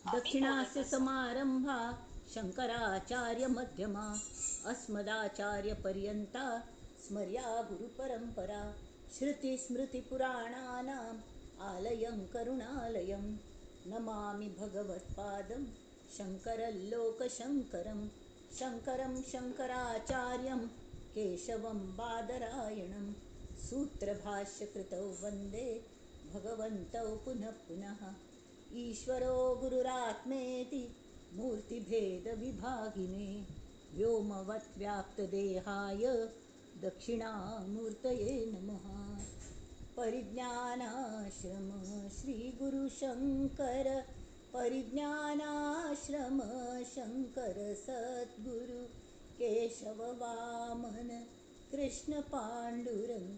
दक्षिणास्य समारंभा शंकराचार्य मध्यमा अस्मदाचार्य पर्यंता स्मर्या गुरुपरंपरा श्रुतिस्मृतिपुराणानाम् आलयं करुणालयं नमामि भगवत्पादं शङ्करल्लोकशङ्करं शङ्करं शङ्कराचार्यं केशवं बादरायणं सूत्रभाष्यकृतौ वन्दे भगवन्तौ पुनः पुनः ईश्वरो गुरुरात्मेति मूर्तिभेदविभागिने व्योमवद्व्याप्तदेहाय दक्षिणामूर्तये नमः। परिज्ञानाश्रम श्रीगुरुशङ्कर परिज्ञानाश्रम शङ्कर सद्गुरु केशव वामन कृष्ण पाण्डुरङ्ग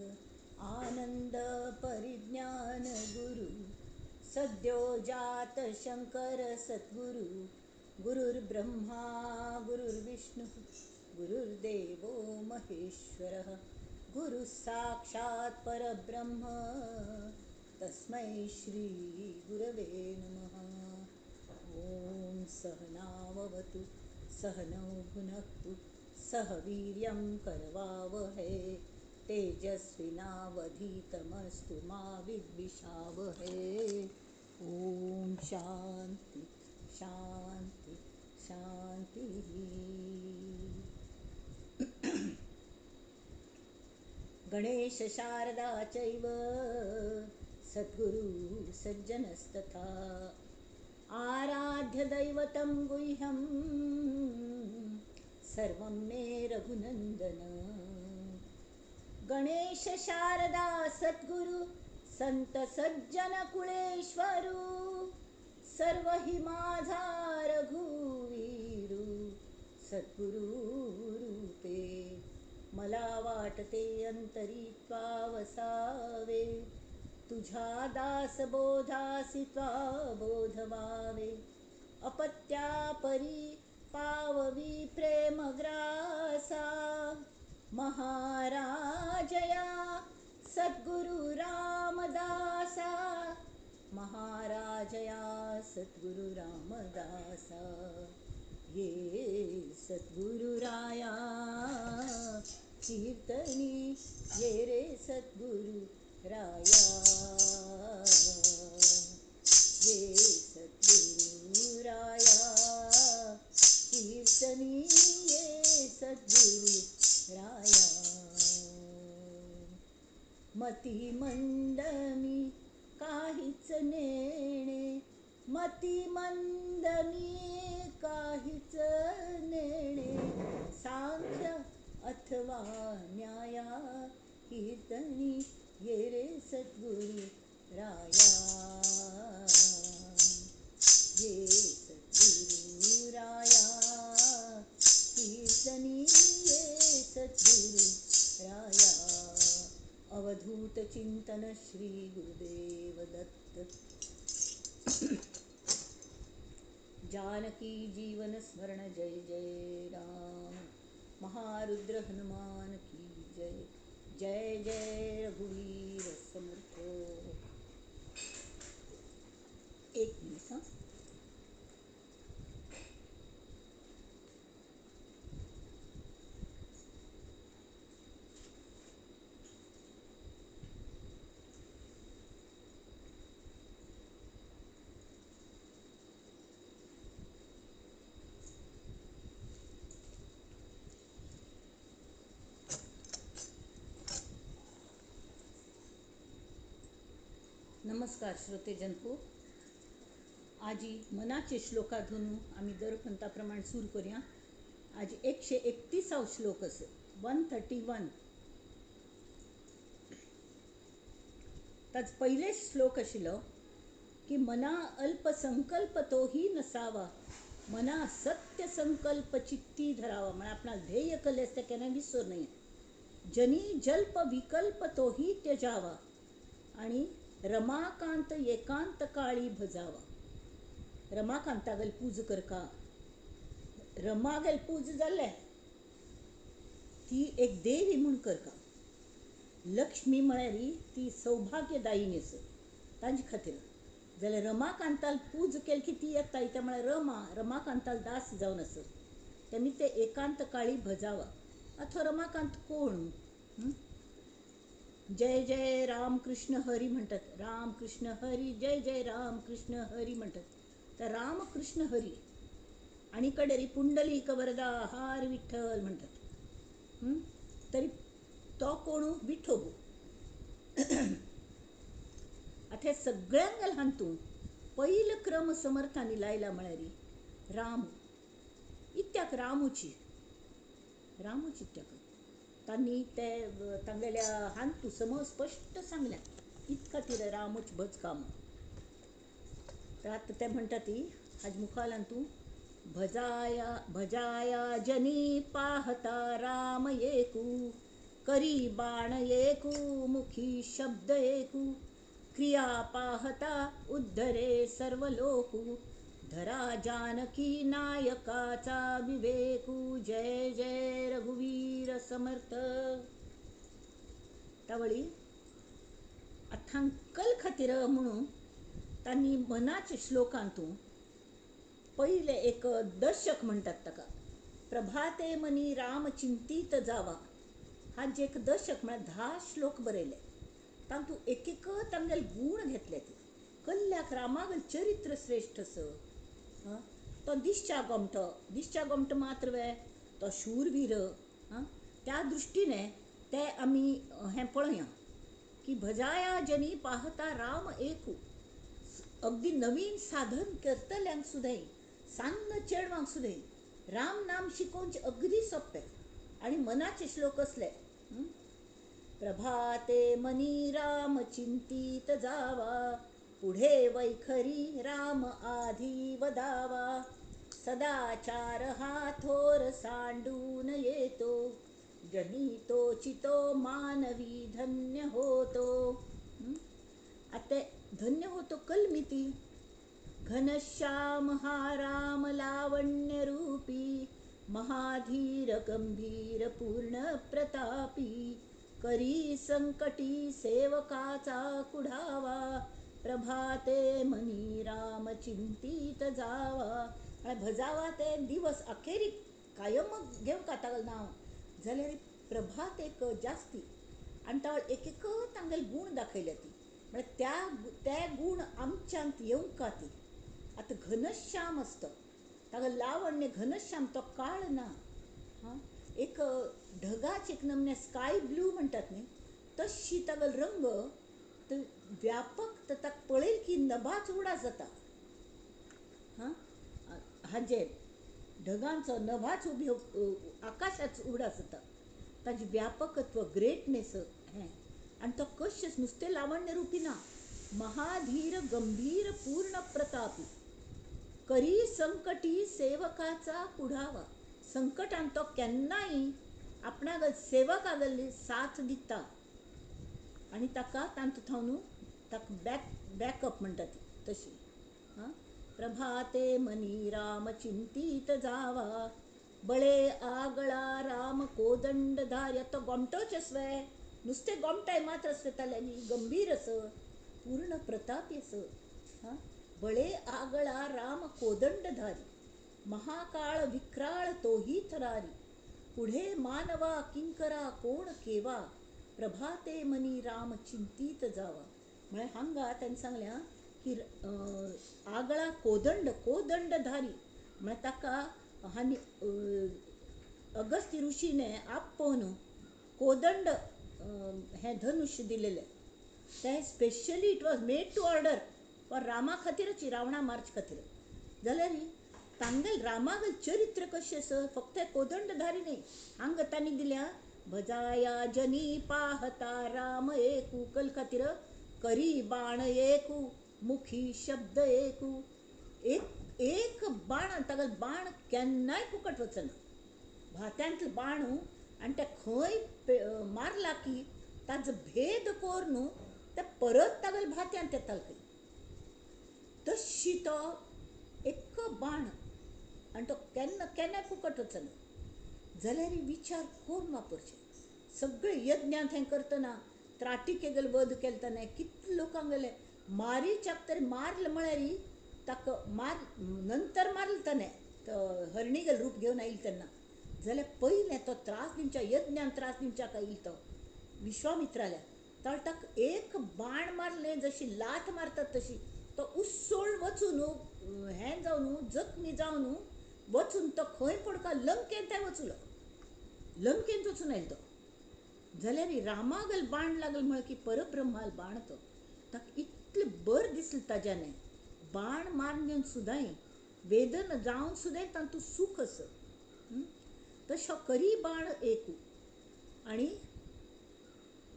आनन्द परिज्ञान गुरु सद्यो जात शंकर सद्गुरु गुरुर्ब्रह्मा गुरुर्विष्णु गुरुर्देवो महेश्वरः गुरुः साक्षात् परब्रह्म तस्मै श्री गुरवे नमः। ॐ सहनाववतु सहनौ भुनक्तु सह वीर्यं करवावहै तेजस्विनावधीतमस्तु मा विद्विषावहै। ॐ शान्ति शान्ति शान्तिः। गणेश शारदा चैव सद्गुरु सज्जनस्तथा आराध्य दैवतं गुह्यं सर्वं मे रघुनन्दन। गणेश शारदा सद्गुरु संत सज्जन कुळेश्वरू सर्व हि माझा रघुवीरू सद्गुरु रूपे मला वाटते अंतरी वसावे तुझ्या दास बोधासी बोधवावे अपत्या परी पाववी प्रेमग्रासा महाराजया सद्गुरु रामदासा महाराजया सद्गुरु रामदासा ये सद्गुरुराया कीर्तनी ये रे सद्गुरु राया ये सद्गुरु राया कीर्तनी ये सद्गुरु राया मती मंदमी काहीच नेणे मती मंदमी काहीच नेणे सांख्य अथवा न्याया कीर्तनी ये रे सद्गुरु राया ये सद्गुरु राया कीर्तनी ये सद्गुरु राया। अवधूत चिंतन श्री गुरुदेव दत्त। जानकी जीवन स्मरण जय जय राम। महारुद्र हनुमान की जय। जय जय रघुवीर समर्थ। एक मिनिट हा। नमस्कार श्रोतेजन हो. आजी मनाचे श्लोकाधून आम्ही दर पंथाप्रमाणे सुरू करूया. आज 131 श्लोक असेल 131. ताच पहिले श्लोक आशिल्लो की मना अल्प संकल्प तोही नसावा मना सत्य संकल्प चित्ती धरावा. म्हणजे आपणाला ध्येय कले असते केन्ना विसर नाही. जनी जल्प विकल्प तोही त्यजावा आणि रमाकांत एकांत काळी भजावा. रमाकांतागेल पूज करका. रमागेल पूज जाल्ले ती एक देवी म्हूण करका. लक्ष्मी म्हळ्यार ती सौभाग्यदायिनी आसा तांचे खातीर जाल्यार रमाकांताल पूज केली की ती येता त्यामुळे रमाकांताल दास जावन असत तेमी ते एकांत काळी भजावा. अथवा रमाकांत कोण? जय जय राम कृष्ण हरी म्हणतात, राम कृष्ण हरी, जय जय राम कृष्ण हरी म्हणतात. तर राम कृष्ण हरी आणि कडे पुंडलिक वरदा हार विठ्ठल म्हणतात. तरी तो कोण? विठोबू. आता सगळ्यांक ल्हान तूं पहिलं क्रम समर्थांनी लायला म्हळ्यार राम इत्याक रामूची इत्याक तांणी ते तांगेल्या हांतू समज स्पश्ट सांगल्या इत खातीर रामूच भज काम. तर आतां ते म्हणटा ती हाज मुखार तूं भजाया जनी पाहता राम एकू, करी बाण एकू, मुखी शब्द एकू, क्रिया पाहता उद्धरे सर्व लोकू, धरा जानकी नायकाचा विवेकू. जय जय रघुवीर समर्थ. त्यावेळी अथांकल खातीर म्हणून तांणी मनाच्या श्लोकांतून पहिले एक दशक म्हणतात ताका, प्रभाते मनी राम चिंतीत जावा. हा जे एक दशक म्हळ्यार 10 श्लोक बरयले. तातूं एक एक तांगेले गूण घेतले. ती कल्ल्याक रामागेल चरित्र श्रेष्ठ तो दिश्चा गोमटो मात्र वे तो शूरवीर. त्या दृश्टीने ते आमी हें पळया की भजाया जनी पाहता राम एकू. अगदी नवीन साधन करतल्यांक सुद्दां सान्न चेडवांक सुद्दां राम नाम शिकोवचे अगदी सोपे आणि मनाचे श्लोक असले. प्रभाते मनी राम चिंतीत जावा, पुढे वैखरी राम आधी वदावा, सदाचार हा थोर सांडून येतो, जनी तो चितो मानवी धन्य होतो. आता धन्य होतो कलमिती. घनश्याम हा राम लावण्य रूपी, महाधीर गंभीर पूर्ण प्रतापी, करी संकटी सेवकाचा कुढावा, प्रभाते मनी राम चिंतीत जावा. भजावा ते दिवस अखेरी कायम घेवंक तागेलें नांव जाल्यार प्रभात एक जास्ती आनी तावळ एक एक तांगेले गूण दाखयल्या ती म्हळ्यार ते गूण आमच्यांत येवंक ती. आतां घनश्याम आसता ताका लावण्य घनश्याम तो काळ ना. एक ढगाच एक नमने स्काय ब्लू म्हणटात न्ही तशी तागेलो रंग व्यापक ताका पळयलें की नभाच उडा जाता. हाजे ढगांचो नभाच आकाशाच उडा जाता. ताजी व्यापकत्व ग्रेटनेस हें आनी तो कशें नुस्तें लावण्य रुपी ना. महाधीर गंभीर पूर्ण प्रतापी, करी संकटी सेवकाचा पुढावा. संकटान तो केन्नाय आपणागल सेवकागली साथ दिता आनी ताका तांतून ताका बॅकअप म्हणटा ती तशी. प्रभाते मनी राम चिंतीत जावा, बळे आगळा राम कोदंड धार्य. तो गोमटोच असवे नुस्तें गोमटाय मात्र असवे ताल्यानी गंभीर अस पूर्ण प्रतापी अस. बळे आगळा राम कोदंड धारी, महाकाळ विक्राळ तोही थरारी, पुढे मानवा किंकरा कोण केवा, प्रभाते मनी राम चिंतीत जावा. म्हळ्यार हांगा तांणी सांगल्या की आगळा कोदंड धारी म्हळ्यार ताका हानी अगस्त्य ऋषीने आप्पोन कोदंड हें धनुश्य दिलेलें. तें specially it was made to order for Rama खातीरच, रावणा मारचे खातीर. जाल्यार तांगेल रामागेल चरित्र कशें आस फक्त कोदंडधारी न्ही. हांगा तांणी दिल्या भजाया जनी पाहता राम एकू कल खातीर करी बाण एकू, मुखी शब्द एकू. एक बाण तागेलो बाण केन्नाय फुकट वचना. भात्यांतलो बाण आनी ते खंय मारला की ताजो भेद कोर न्हू ते परत तागेल्या भात्यांत येतालो खंय. तशी तो एक बाण आनी तो केन्नाय फुकट वचना. जाल्यार विचार करून वापरचे. सगळे यज्ञांत हें करतना त्राटिकेगेलो वध केलो ताणें कितले लोकांगेले मारीच्याक तर मारलं म्हळ्यार ताका मार नंतर मारलं ताणें हरणिगल रूप घेवन आयिल्लो तेन्ना जाल्यार पयलें तो त्रास दिवच्या यज्ञान त्रास दिवच्याक आयिल्लो तो विश्वामित्राल्या ताका एक बाण मारलें जशी लाथ मारतात तशी तो उसोळ वचून हें जावन जखमी जावन वचून तो खंय पडका लंकेन थंय वचूलो लंकेन वचून आयलो तो जाल्यार रामागल बाण लागल म्हण की परब्रह्माल बाण तो ताका इतलें बरें दिसलें ताज्याने बाण मारून सुद्दां वेदन जावन सुद्दां तातूंत सूख असं तसो करी बाण एकू आणि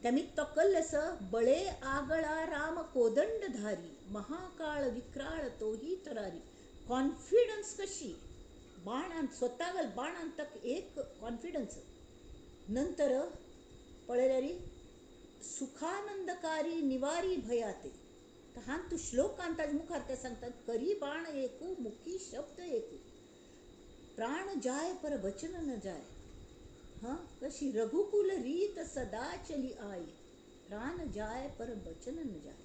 त्यामीत तो कल्लस बळे आगळा राम कोदंडधारी महाकाळ विक्राळ तोही तरारी कॉन्फिडन्स कशी बाणान स्वतागल बाणान तक एक कॉन्फिडन्स नंतर पळयल्यार सुखानंदकारी निवारी भयाते हां तू श्लोकांत ताजे मुखार ते सांगतात करी बाण एकू मुखी शब्द एकू प्राण जाय पर वचन न जाय हाँ कशी रघुकुल रीत सदा चली आई प्राण जाय पर वचन न जाय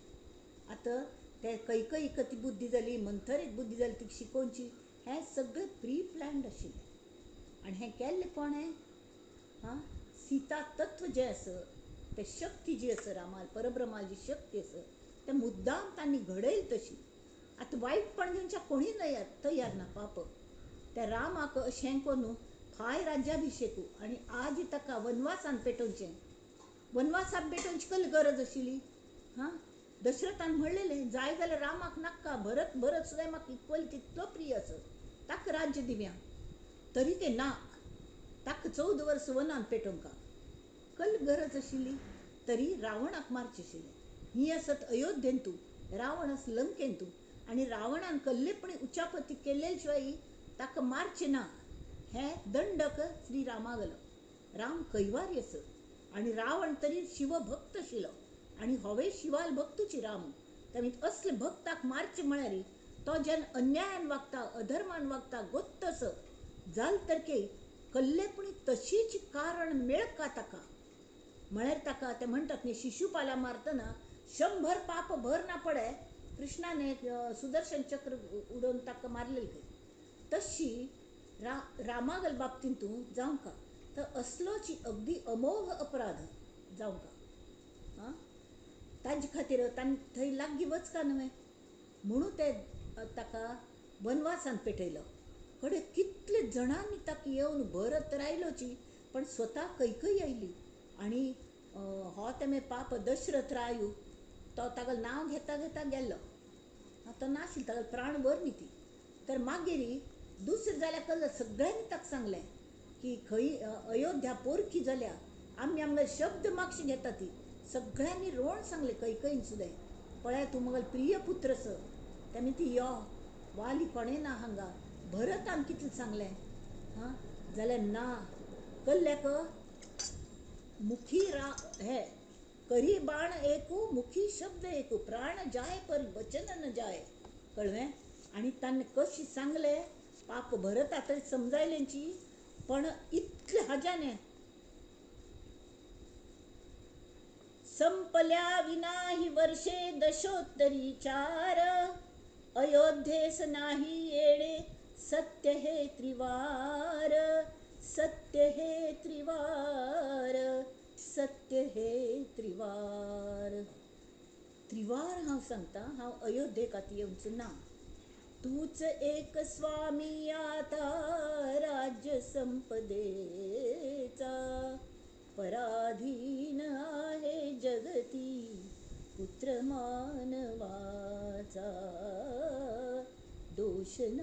आता ते कैकई कती बुद्धी जाली मंथरीत बुद्धी जाली ती शिकोवची हें सगळें प्री प्लॅन्ड आशिल्लें आनी हें केल्लें कोणें हां सीता तत्व जें आसा ते शक्ती जी आसा रामाल परब्रह्माल जी शक्ती आसा ते मुद्दाम तांणी घडयली तशी आतां वायटपण घेवच्या कोणी तयार ना पाप त्या रामाक अशें करून फाय राज्याभिषेकू आणि आज ताका वनवासान पेटोवचें वनवासान पेटोवची कसली गरज आशिल्ली हां दशरथान म्हणलेलें जाय जाल्यार रामाक नाका भरत सुद्दां म्हाका इक्वल तितलो प्रिय आसा ताका राज्य दिव्या तरी ते ना ताका 14 वर्स वनान पेटोवंक कसली गरज आशिल्ली तरी रावणाक मारचें आशिल्लें ही आसत अयोध्येन तूं रावण आस लंकेन तूं आनी रावणान कल्लेपणी उच्चापती केल्ले शिवाय ताका मारचें ना हें दंडक श्री रामागलो राम कैवारी आसत आनी रावण तरी शिवभक्त आशिल्लो आनी होवे शिवाल भक्तूची राम त्यामीत असले भक्ताक मारचें म्हळ्यार तो जेन्ना अन्यायान वागता अधर्मान वागता गोत्त जाल तरके कल्लेपणी तशीच कारण मेळका ताका म्हळ्यार ताका ते म्हणटात न्ही शिशुपाला मारतना 100 पाप भर ना पडे कृष्णाने सुदर्शन चक्र उडोवन ताका मारलेली तशी रामागल बाबतींत तूं जावंका तर असलोची अगदी अमोघ अपराध जावंका हां ताजे खातीर थंय लागीं वचका न्हय म्हणून ते ताका वनवासान पेटयलो कडे कितले जाणांनी ताका येवन भरत रायलोची पण स्वता कैकई आयली आनी हो तेमे पाप दशरथ रायू तो ताका नांव घेता घेता गेल्लो तो नाशिल्लो ताका प्राण वर न्ही ती तर मागीर दुसरें जाल्यार कल्ल सगळ्यांनी ताका सांगलें की खंय अयोध्या पोरकी जाल्या आमी आमगे शब्द मागशी घेता ती सगळ्यांनी रोण सांगलें कैकईन सुद्दां पळय तूं म्हगेलो प्रिय पुत्र आस तेमी ती यो वाली कोणें ना हांगा भरतान कितलें सांगलें हां जाल्यार ना कल्ल्याक मुखी हे करी बाण एकू मुखी शब्द एकू प्राण जाय पर वचन न जाय कळ्ळें आनी ताणें कशी सांगलें पाप भरता तरी समजायलेंची पण इतले हाज्याने संपल्या विनाही वर्षे दशोत्तरी 4 अयोध्येस नाही येणे सत्य हे त्रिवार सत्य हे त्रिवार सत्य हे त्रिवार त्रिवार हांव सांगता हांव अयोध्येक आतां येवचो ना तूच एक स्वामी आता राज्य संपदेचा पराधीन आहे जगती पुत्र मानवाचा दोष न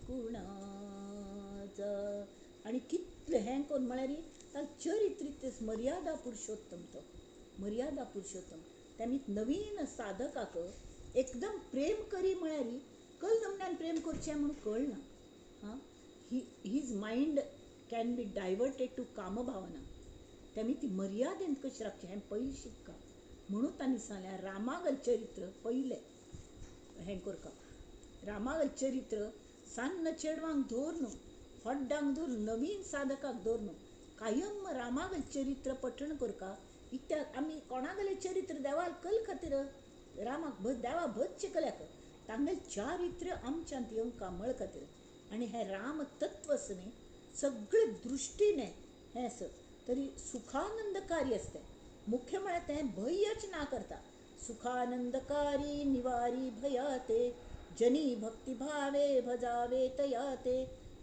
कुणाचा आणि कितले हें कोण म्हळ्यार चरित्रित मर्यादा पुरुषोत्तम तो मर्यादा पुरुषोत्तम त्यामीत नवीन साधकाक एकदम प्रेम करी म्हळ्यार कल नमन्यान प्रेम करचें म्हणून कळना हां his mind can be diverted to कामभावना त्यामी ती मर्यादेन कशी राखची हें पयलीं शिकता म्हणून तांणी सांगलें रामागल चरित्र पयलें हें करता रामागल चरित्र सान्न चेडवांक धरून हड्डांक धरून नवीन साधकाक धरून कायम रामागल चरित्र पठण करता इत्याद आमी कोणागलें चरित्र देवाल कल खातीर रामाक देवा भज शिकल्याक तांगेल चारित्र्य आमच्यांत येवंका मळ खातीर आनी हें राम तत्वस न्ही सगळे दृश्टीने हें तरी सुखानंदकारी असते. मुख्य म्हळ्यार तें भयच ना करता. सुखानंदकारी निवारी भयाते जनी भक्तिभावे भजावे तयाते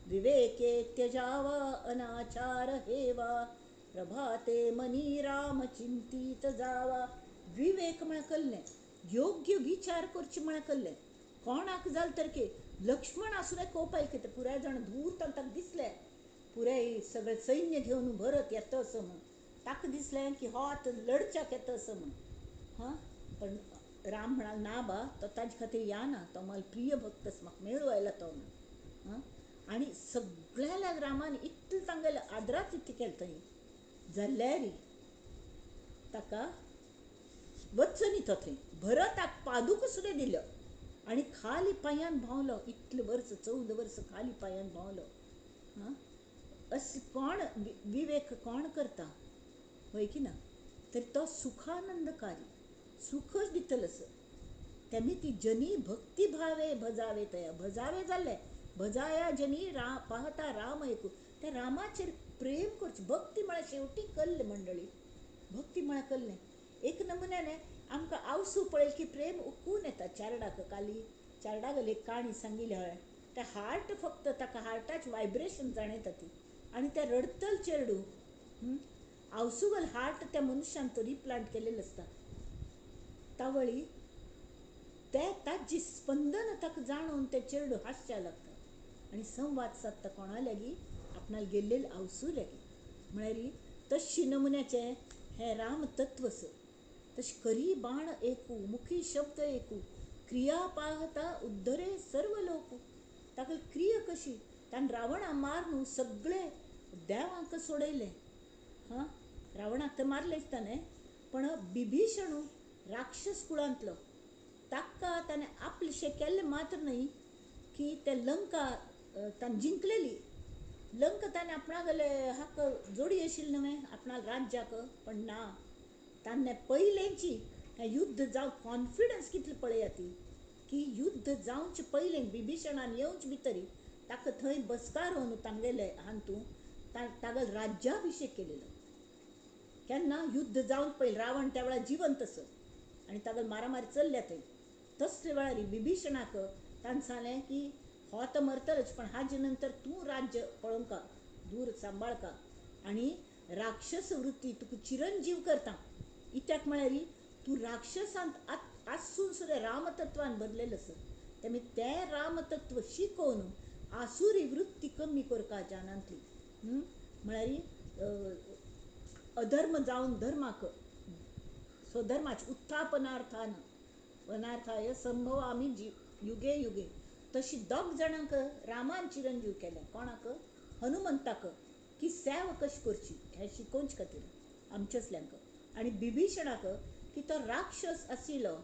विवेके त्यजावा अनाचार हेवा प्रभाते मनी राम चिंतित जावा. विवेक म्हळ्यार कल्लें, योग्य विचार करचे म्हळ्यार कल्लें. कोणाक जाल तर की लक्ष्मण आसून कोपाय कितें पुराय जाण धूर ताका दिसलें, पुराय सगळें सैन्य घेवन भरत येता असं म्हण ताका दिसलें की हो आतां लडच्याक येता असं म्हण. हां पण राम म्हणाल ना बा तो ताजे खातीर या ना, तो मला प्रिय भक्त म्हाका मेळूं आयला तो म्हण. हां आनी सगळ्या रामान इतलें तांगेले आदरात इतलें केलें थंय जाल्यार ताका वच्चो न्ही तो थंय. भरताक पादुका सुद्दां दिल्यो आनी खाली पांयान भावलो. इतलें वर्स 14 वर्स खाली पांयान भावलो. हां असं कोण विवेक कोण करता होय की ना. तर तो सुखानंदकारी सुखच दितलो असं. तेमी ती जनी भक्तिभावे भजावे तया भजावे जाल्ले भजाया जनी पाहता राम ऐकू. त्या रामाचेर प्रेम करचें. भक्ती म्हळ्यार शेवटी कल्ले मंडळी. भक्ती म्हळ्यार कल्लें. एक नमुन्याने आमकां आवसू पळय की प्रेम उकून येता. चारडाक काली चारडागल एक काणी सांगिल्ली हांवें. ते हार्ट फक्त ताका हार्टाचे वायब्रेशन जाणयता ती आनी तें रडतल चेडू. आवसुगल हार्ट त्या मनशान तो रिप्लांट केलेलो आसता. तावळी ताची स्पंदन ताका जाणून तें चेडू हांसच्या लागता आनी संवाद सादता कोणा लागीं आपणाल गेल्लेले आवसू लागीं. म्हळ्यार तशी नमुन्याचे हें राम तत्वस. तशें करी बाण एकू मुखी शब्द एकू क्रिया पाहता उद्धरे सर्व लोक. ताका क्रिया कशी तान रावणा मारून सगळे देवांक सोडयलें. हां रावणाक तर मारलेंच ताणें, पण बिभीषणू राक्षस कुळांतलो ताका ताणें आपलेशें केल्लें मात्र न्ही की ते लंका ताणें जिंकलेली. लंका ताणें आपणागले हाक जोडी आशिल्ली न्हय आपणा राज्याक, पण ना ताणें पयलेंची हें युद्ध जावन कॉन्फिडन्स कितली पळया ती की युद्ध जावचे पयलें बिभीषणान येवचे भितरी ताका थंय बसकारून तांगेले हातूं तागेलो राज्याभिशेक केलेलो. केन्ना युद्ध जावन पयलीं रावण त्या वेळार जिवंत असो आनी तागेलो मारामारी चल्ल्या थंय. तसले वेळार बिभीषणाक ताणें सांगलें की हो तर मरतलोच पण हाजे नंतर तूं राज्य पळोवंका दूर सांबाळका आनी राक्षस वृत्ती तुका चिरंजीव करता. इत्याक म्हळ्यार तूं राक्षसांत आसून सुद्दां रामतत्वान बदलेलो आसा. तेमी तें रामतत्व शिकोवन आसुरी वृत्ती कमी करता जानांतली. म्हळ्यार अधर्म जावन धर्माक स्वधर्माचे उत्थापनार्थान वनार्थाय संभवामी युगे युगे. तशी दोग जाणांक रामान चिरंजीव केलें. कोणाक हनुमंताक की सेवा कशी करची हें शिकोवचे खातीर आमच्यासल्यांक. आनी बिभीषणाक की तो राक्षस आशिल्लो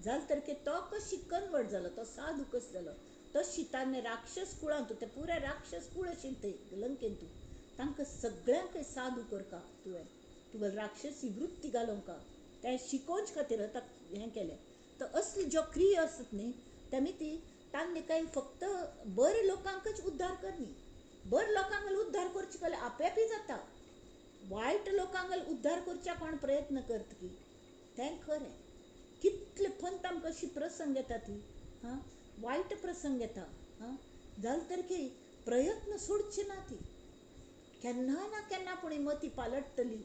जाल्यार तर की तो कशी कन्वर्ट जालो तो साधू कसो जालो. तशी ताणें राक्षस कुळांत ते पुराय राक्षस कुळ आशिल्ले थंय लंकेंत तांकां सगळ्यांक साधू करता तुवें तुगेलो राक्षसी वृत्ती घालोवंका तें शिकोवचे खातीर हें केलें. तर असली ज्यो क्रिया आसत न्ही तेमी ती तांणी काही फक्त बरे लोकांकच उद्धार करनी. बरे लोकांक उद्धार करचे कले आपोआपी जाता. वायट लोकांक उद्धार करच्या कोण प्रयत्न करता की तें खरें. कितले फंत आमकां अशी प्रसंग येता ती हां वायट प्रसंग येता हां जाल्यार तर की प्रयत्न सोडचे ना ती. केन्ना ना केन्ना पूण मती पालटतली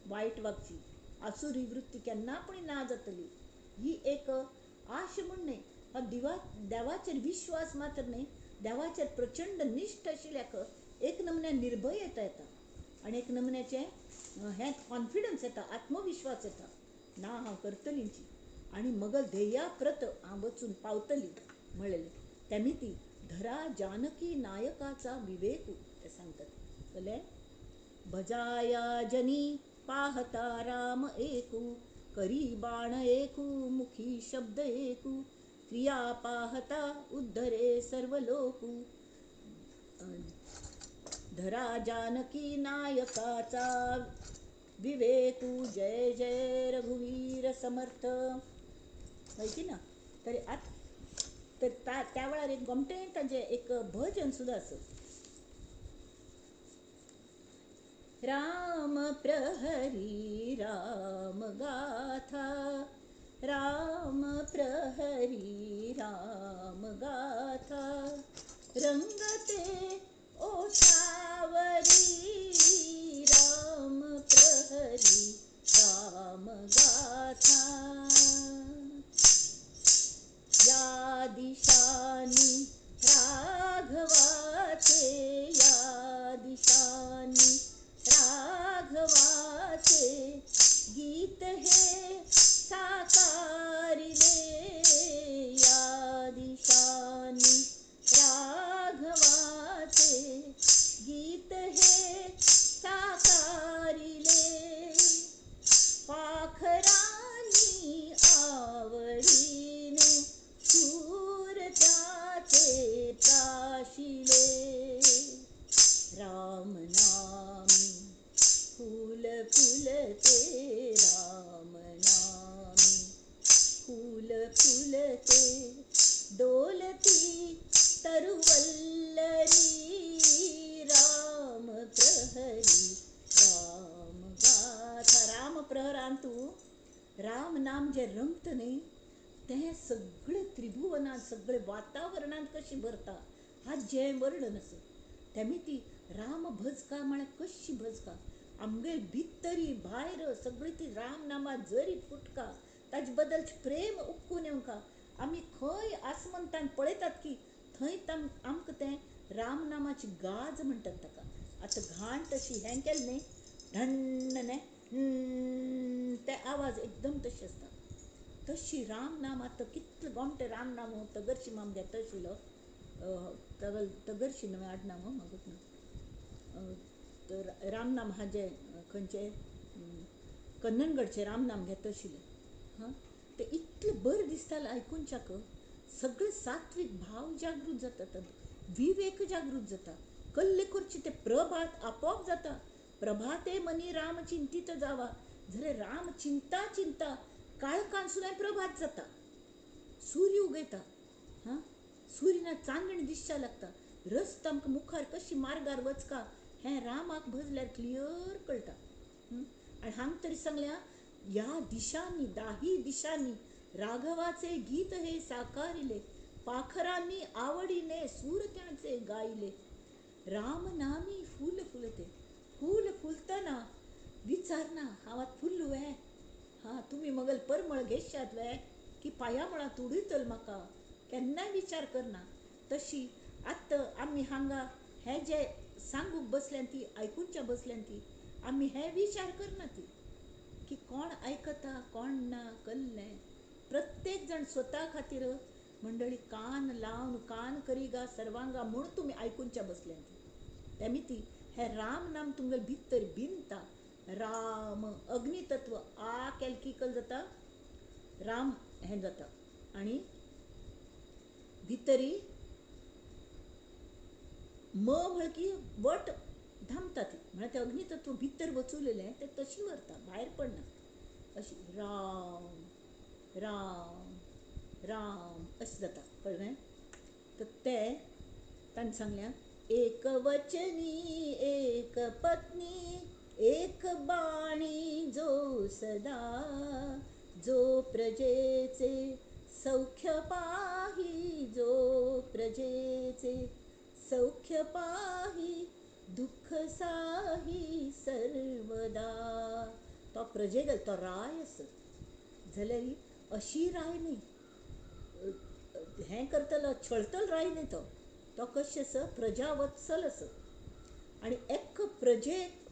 वायट वागची. आसुरी वृत्ती केन्ना पूण ना जातली ही एक आश म्हण न्ही. हो देवाचेर विश्वास मात्र न्ही देवाचेर प्रचंड निश्ठ आशिल्ल्याक एक नमुन्यान निर्भयता येता आनी एक नमुन्याचें हें कॉन्फिडन्स येता आत्मविश्वास येता ना हांव करतलींची आनी म्हगेल ध्येया प्रत हांव वचून पावतली म्हणलेलें. तेमी ती धरा जानकी नायकाचा विवेकू ते सांगतात कळ्ळें. भजाया जनी पाहता राम एकू करी बाण एकू मुखी शब्द एकू क्रिया पाहता उद्धरे सर्व लोकू. धरा जानकी नायकाचा विवेकू जय जय रघुवीर समर्थ. माहिती ना. तरी आत तर त्या वेळार एक गमटें ताजें एक भजन सुद्दां आसत. राम प्रहरी राम गाथा, राम प्रहरी राम गाथा, रंगते ओठावरी राम प्रहरी राम गाथा. या दिशानी राघवाचे, या दिशानी राघवाचे गीत हे साकारिले, या दिशानी राघवाचे गीत हे साकारिले. पाखरांनी आवडीने सूर त्याचे प्राशिले. राम नामी फूल फुलते, राम नामी फूल फुलते, डोलती तरुवल्लरी राम प्रहरी राम गाथा. राम प्रहरांतू राम नाम जे रंगत न्ही तें सगळे त्रिभुवनांत सगळे वातावरणांत कशी भरता हाच जें वर्णन आसा. तेमी ती राम भजका म्हळ्यार कशी भजका, आमगे भितरी भायर सगळी ती राम नामां जरी फुटका, ताजे बद्दल प्रेम उक्कून येवंका. आमी खंय आसमंतान पळयतात की थंय आमकां तें राम नामाची गाज म्हणटात ताका. आतां घाण तशी हें केलें न्ही ढण्ण ते आवाज एकदम तशी आसता. तशी राम नाम आतां कितले गोमटे राम नाम तगरशी माम घेता आशिल्लो. तगरशी न्हय आडनांव म्हाका ना. तर रामनाम हाजे खंयचे कन्नडचे रामनाम घेता आशिल्ले. हां ते इतले बरें दिसतालें आयकूनच्याक. सगळे सात्वीक भाव जागृत जाता, विवेक जागृत जाता. कसले करची ते प्रभात आपोआप जाता. प्रभाते मनी राम चिंतित जावा. जाल्यार राम चिंता चिंता काळखान सुद्दां प्रभात जाता. सूर्य उगयता. हां सूर्य चांदणी दिसच्या लागता. रस्त आमकां मुखार कशी मार्गार वचका हें रामाक भजल्यार क्लियर कळटा. आनी हांगा तरी सांगल्या या दिशांनी दाही दिशांनी राघवाचे गीत हे साकारिले. पाखरांनी आवडीने सूर त्याचे गायले. राम नामी फूल फुलते. फूल फुलतना विचारना हांव आतां फुल्ल वे, हां तुमी मगल परमळ घेशात वे की पांया मळा तुडयतल म्हाका, केन्नाय विचार करना. तशी आतां आमी हांगा हें जे सांगूक बसल्यान ती आयकूनच्या बसल्यान ती आमी हे विचार करना ती की कोण आयकता कोण ना कसलें. प्रत्येक जाण स्वता खातीर मंडळी कान लावन कान करी गा सर्वांगा म्हूण तुमी आयकूनच्या बसल्यान ती. तेमी ती हे राम नाम तुमगेल भितर भिनता. राम अग्नितत्व आ केल जाता राम हें जाता आनी भितरी म्हळ की वट धामता ती म्हळ्यार तें अग्नितत्व भितर वचूलेलें तें तशी व्हरता भायर पडना. अशी राम राम राम अशें जाता कळ्ळें. तर तें ताणें सांगल्या एक वचनी एक पत्नी एक बाणी जो सदा, जो प्रजेचे सौख्य पाही, जो प्रजेचे सौख्य पाही, दुःख साही सर्वदा. तो प्रजेगल तो राय आसत जाल्यार अशी राय न्ही, हें करतलो छळतल राय न्ही. तो कशें आसा प्रजावत्सल आसत. आनी एक्क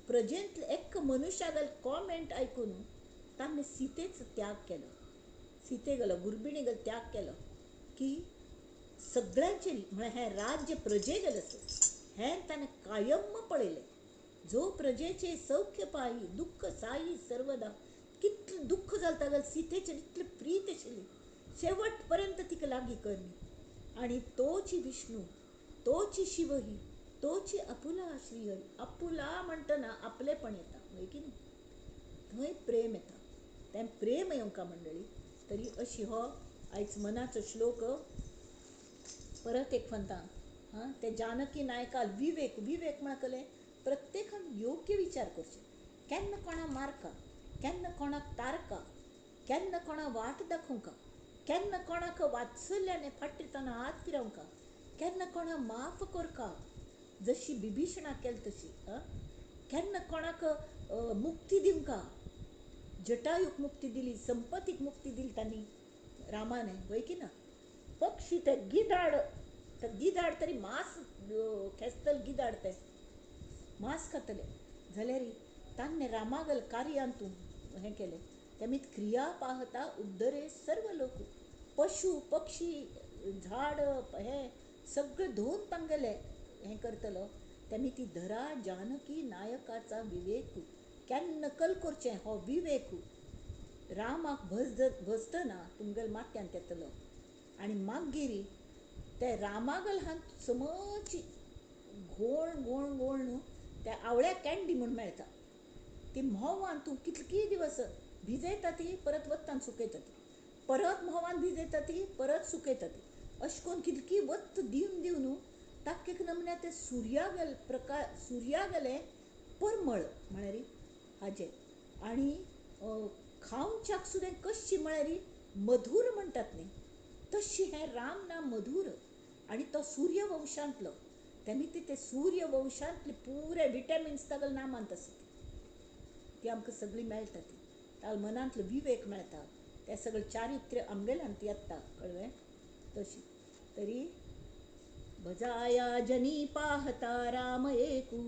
प्रजेंतले एक्क मनशागल कॉमेंट आयकून ताणें सीतेचो त्याग केलो. सीतेगेलो गुरबिणीगेलो त्याग केलो की सगळ्यांचे म्हळ्यार हें राज्य प्रजेगेलें आसत हें ताणें कायम पळयलें. जो प्रजेचे सौख्य पाही दुःख साई सर्वदा. कितलें दुःख जालें तागेलें सीतेचेर इतली प्रीत आशिल्ली शेवट पर्यंत तिका लागीं करली. आनी तोची विष्णू तोची शिवही तोची आपुला श्रीहरी. आपुला म्हणटना आपलेपण येता वय की न्ही, थंय प्रेम येता. तें प्रेम येवंका मंडळी. तरी अशी हो आयज मनाचो श्लोक परत एक म्हणटा. ते जानकी नायकाल विवेक विवेक म्हळ्यार प्रत्येकान योग्य विचार करचे. केन्ना कोणा मारका, केन्ना कोणाक तारका, केन्ना कोणा वाट दाखोवका, केन्ना कोणाक वात्सल्याने फाटीतना हात फिरवका, केन्ना कोणा माफ करका जशी बिभीषणा केली तशी, केन्ना कोणाक मुक्ती दिवका. जटायूक मुक्ती दिली, संपतीक मुक्ती दिली तांणी रामाने, वय की ना. पक्षी ते गिधाड तरी मांस खेचतले, गिधाड ते मांस खातले जाल्यार ताणें रामागल कार्यांतून हें केलें. तेमी क्रिया पाहता उद्धरे सर्व लोक. पशु पक्षी झाड हे सगळें धुवन तांगेले हें करतलो. तेमी ती धरा जानकी नायकाचा विवेक केन्ना नकल करचें हो विवेक. रामाक भजतना तुमगेल माथ्यांत येतलो आनी मागीर ते रामागल हांत समची घोण घोण घोण न्हू ते आवळ्या कँडी म्हूण मेळटा. ती म्होंवान तूं कितलीं दिवस भिजयता ती, परत वत्तान सुकयता ती, परत म्होंवान भिजयता ती, परत सुकयता ती. अशें करून कितलीं वत दिवन दिवन न्हू ताका एक नमन्या ते सुर्यागेलें परमळ म्हळ्यार हाजें. आनी खावच्याक सुद्दां कशी म्हळ्यार मधूर म्हणटात न्ही तशी हें राम नाम मधुर. आनी तो सूर्यवंशांतलो. तेमी ते सूर्यवंशांतले पुरे विटॅमिन्स तागेले नामांत आसा ती आमकां सगळीं मेळटा. ती तागेले मनांतलो विवेक मेळटा. ते सगळे चारित्र्य आमगेल्यांत येता, कळ्ळें. तशी तरी भजाया जनी पाहता राम एकू,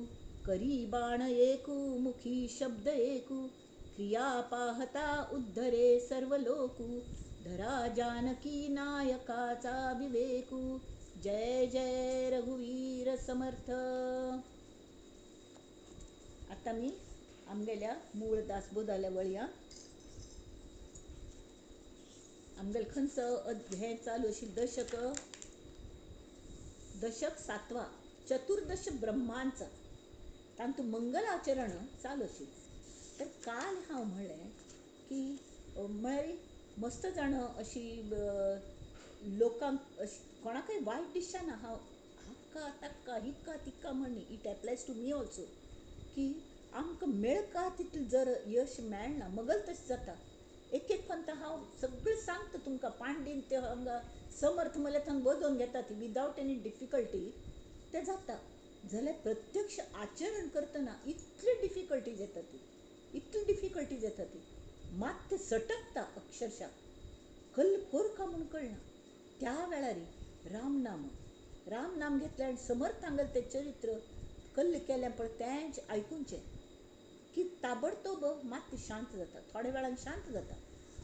करी बाण एकू, मुखी शब्द एकू, क्रिया पाहता उद्धरे सर्व लोकू, धरा जानकी नायकाचा विवेकू. जय जय रघुवीर समर्थ. आता मी आमगेल्या मूळ दासबोधाल्या वळया. आमगेल खंयचो हें चालू आशिल्लें दशक 7वा चतुर्दश ब्रह्मांचा तातूंत मंगलाचरण चालू आशिल्लें. तर काल हांव म्हणलें की म्हळ्यार मस्त जाण अशी लोकांक कोणाकय वायट दिसना. हांव हाक्का ताक्का हिक्का तिक्का म्हणनी, इट एप्लायज टू मी ऑल्सो. की आमकां मेळका तितलें जर यश मेळना मगल तशें जाता. एक एक फंत हांव सगळें सांगता तुमकां पांडीन ते हांगा समर्थ मले थंग बजोवन घेता ती विदावट एनी डिफिकल्टी तें जाता. जाल्यार प्रत्यक्ष आचरण करतना इतली डिफिकल्टीज येता ती मात ते सटकता अक्षरशा. कल्ल कोरका म्हणून कळना. त्या वेळार राम नाम घेतलें आनी समर्थांगेलें तें चरित्र कल्ल केलें पळय तेंच आयकुनचें की ताबडतोब मात शांत जाता, थोड्या वेळान शांत जाता.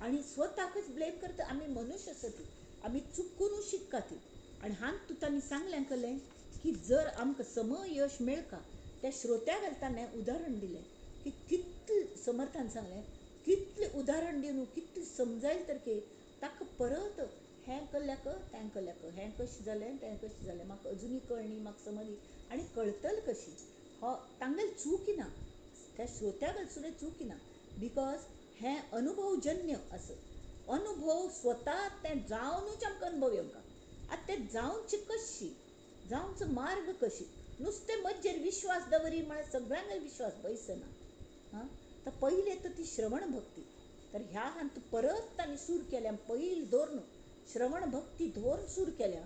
आनी स्वताकच ब्लेम करता. आमी मनुश्य आसा ती, आमी चुकून शिकता ती. आनी हांत तुतांनी सांगलें कलें की जर आमकां सम यश मेळका त्या श्रोत्याक ताणें उदाहरण दिलें की कितलें समर्थान सांगलें कितलें उदाहरण दिवन कितलें समजायलें तरके ताका परत हें कल्ल्याक तें कल्ल्याक हें कशें जालें तें कशें जालें म्हाका अजुनी कळ्ळी म्हाका समजली. आनी कळटली कशी हो तांगेली चूक ना, त्या श्रोत्याक सुद्दां चूक ना. बिकॉज हें अनुभवजन्य आसा. अनुभव स्वता तें जावनूच आमकां अनुभव येवंका. आतां तें जावचे कशी, जावचो मार्ग कशी. नुस्तें मज्जेर विश्वास दवरी म्हळ्यार सगळ्यांगेर विश्वास बसना. तर पयलें तर ती श्रवण भक्ती. तर ह्या हांत परत तांणी सूर केल्या पयलीं धोरण श्रवण भक्ती धोरण सूर केल्या.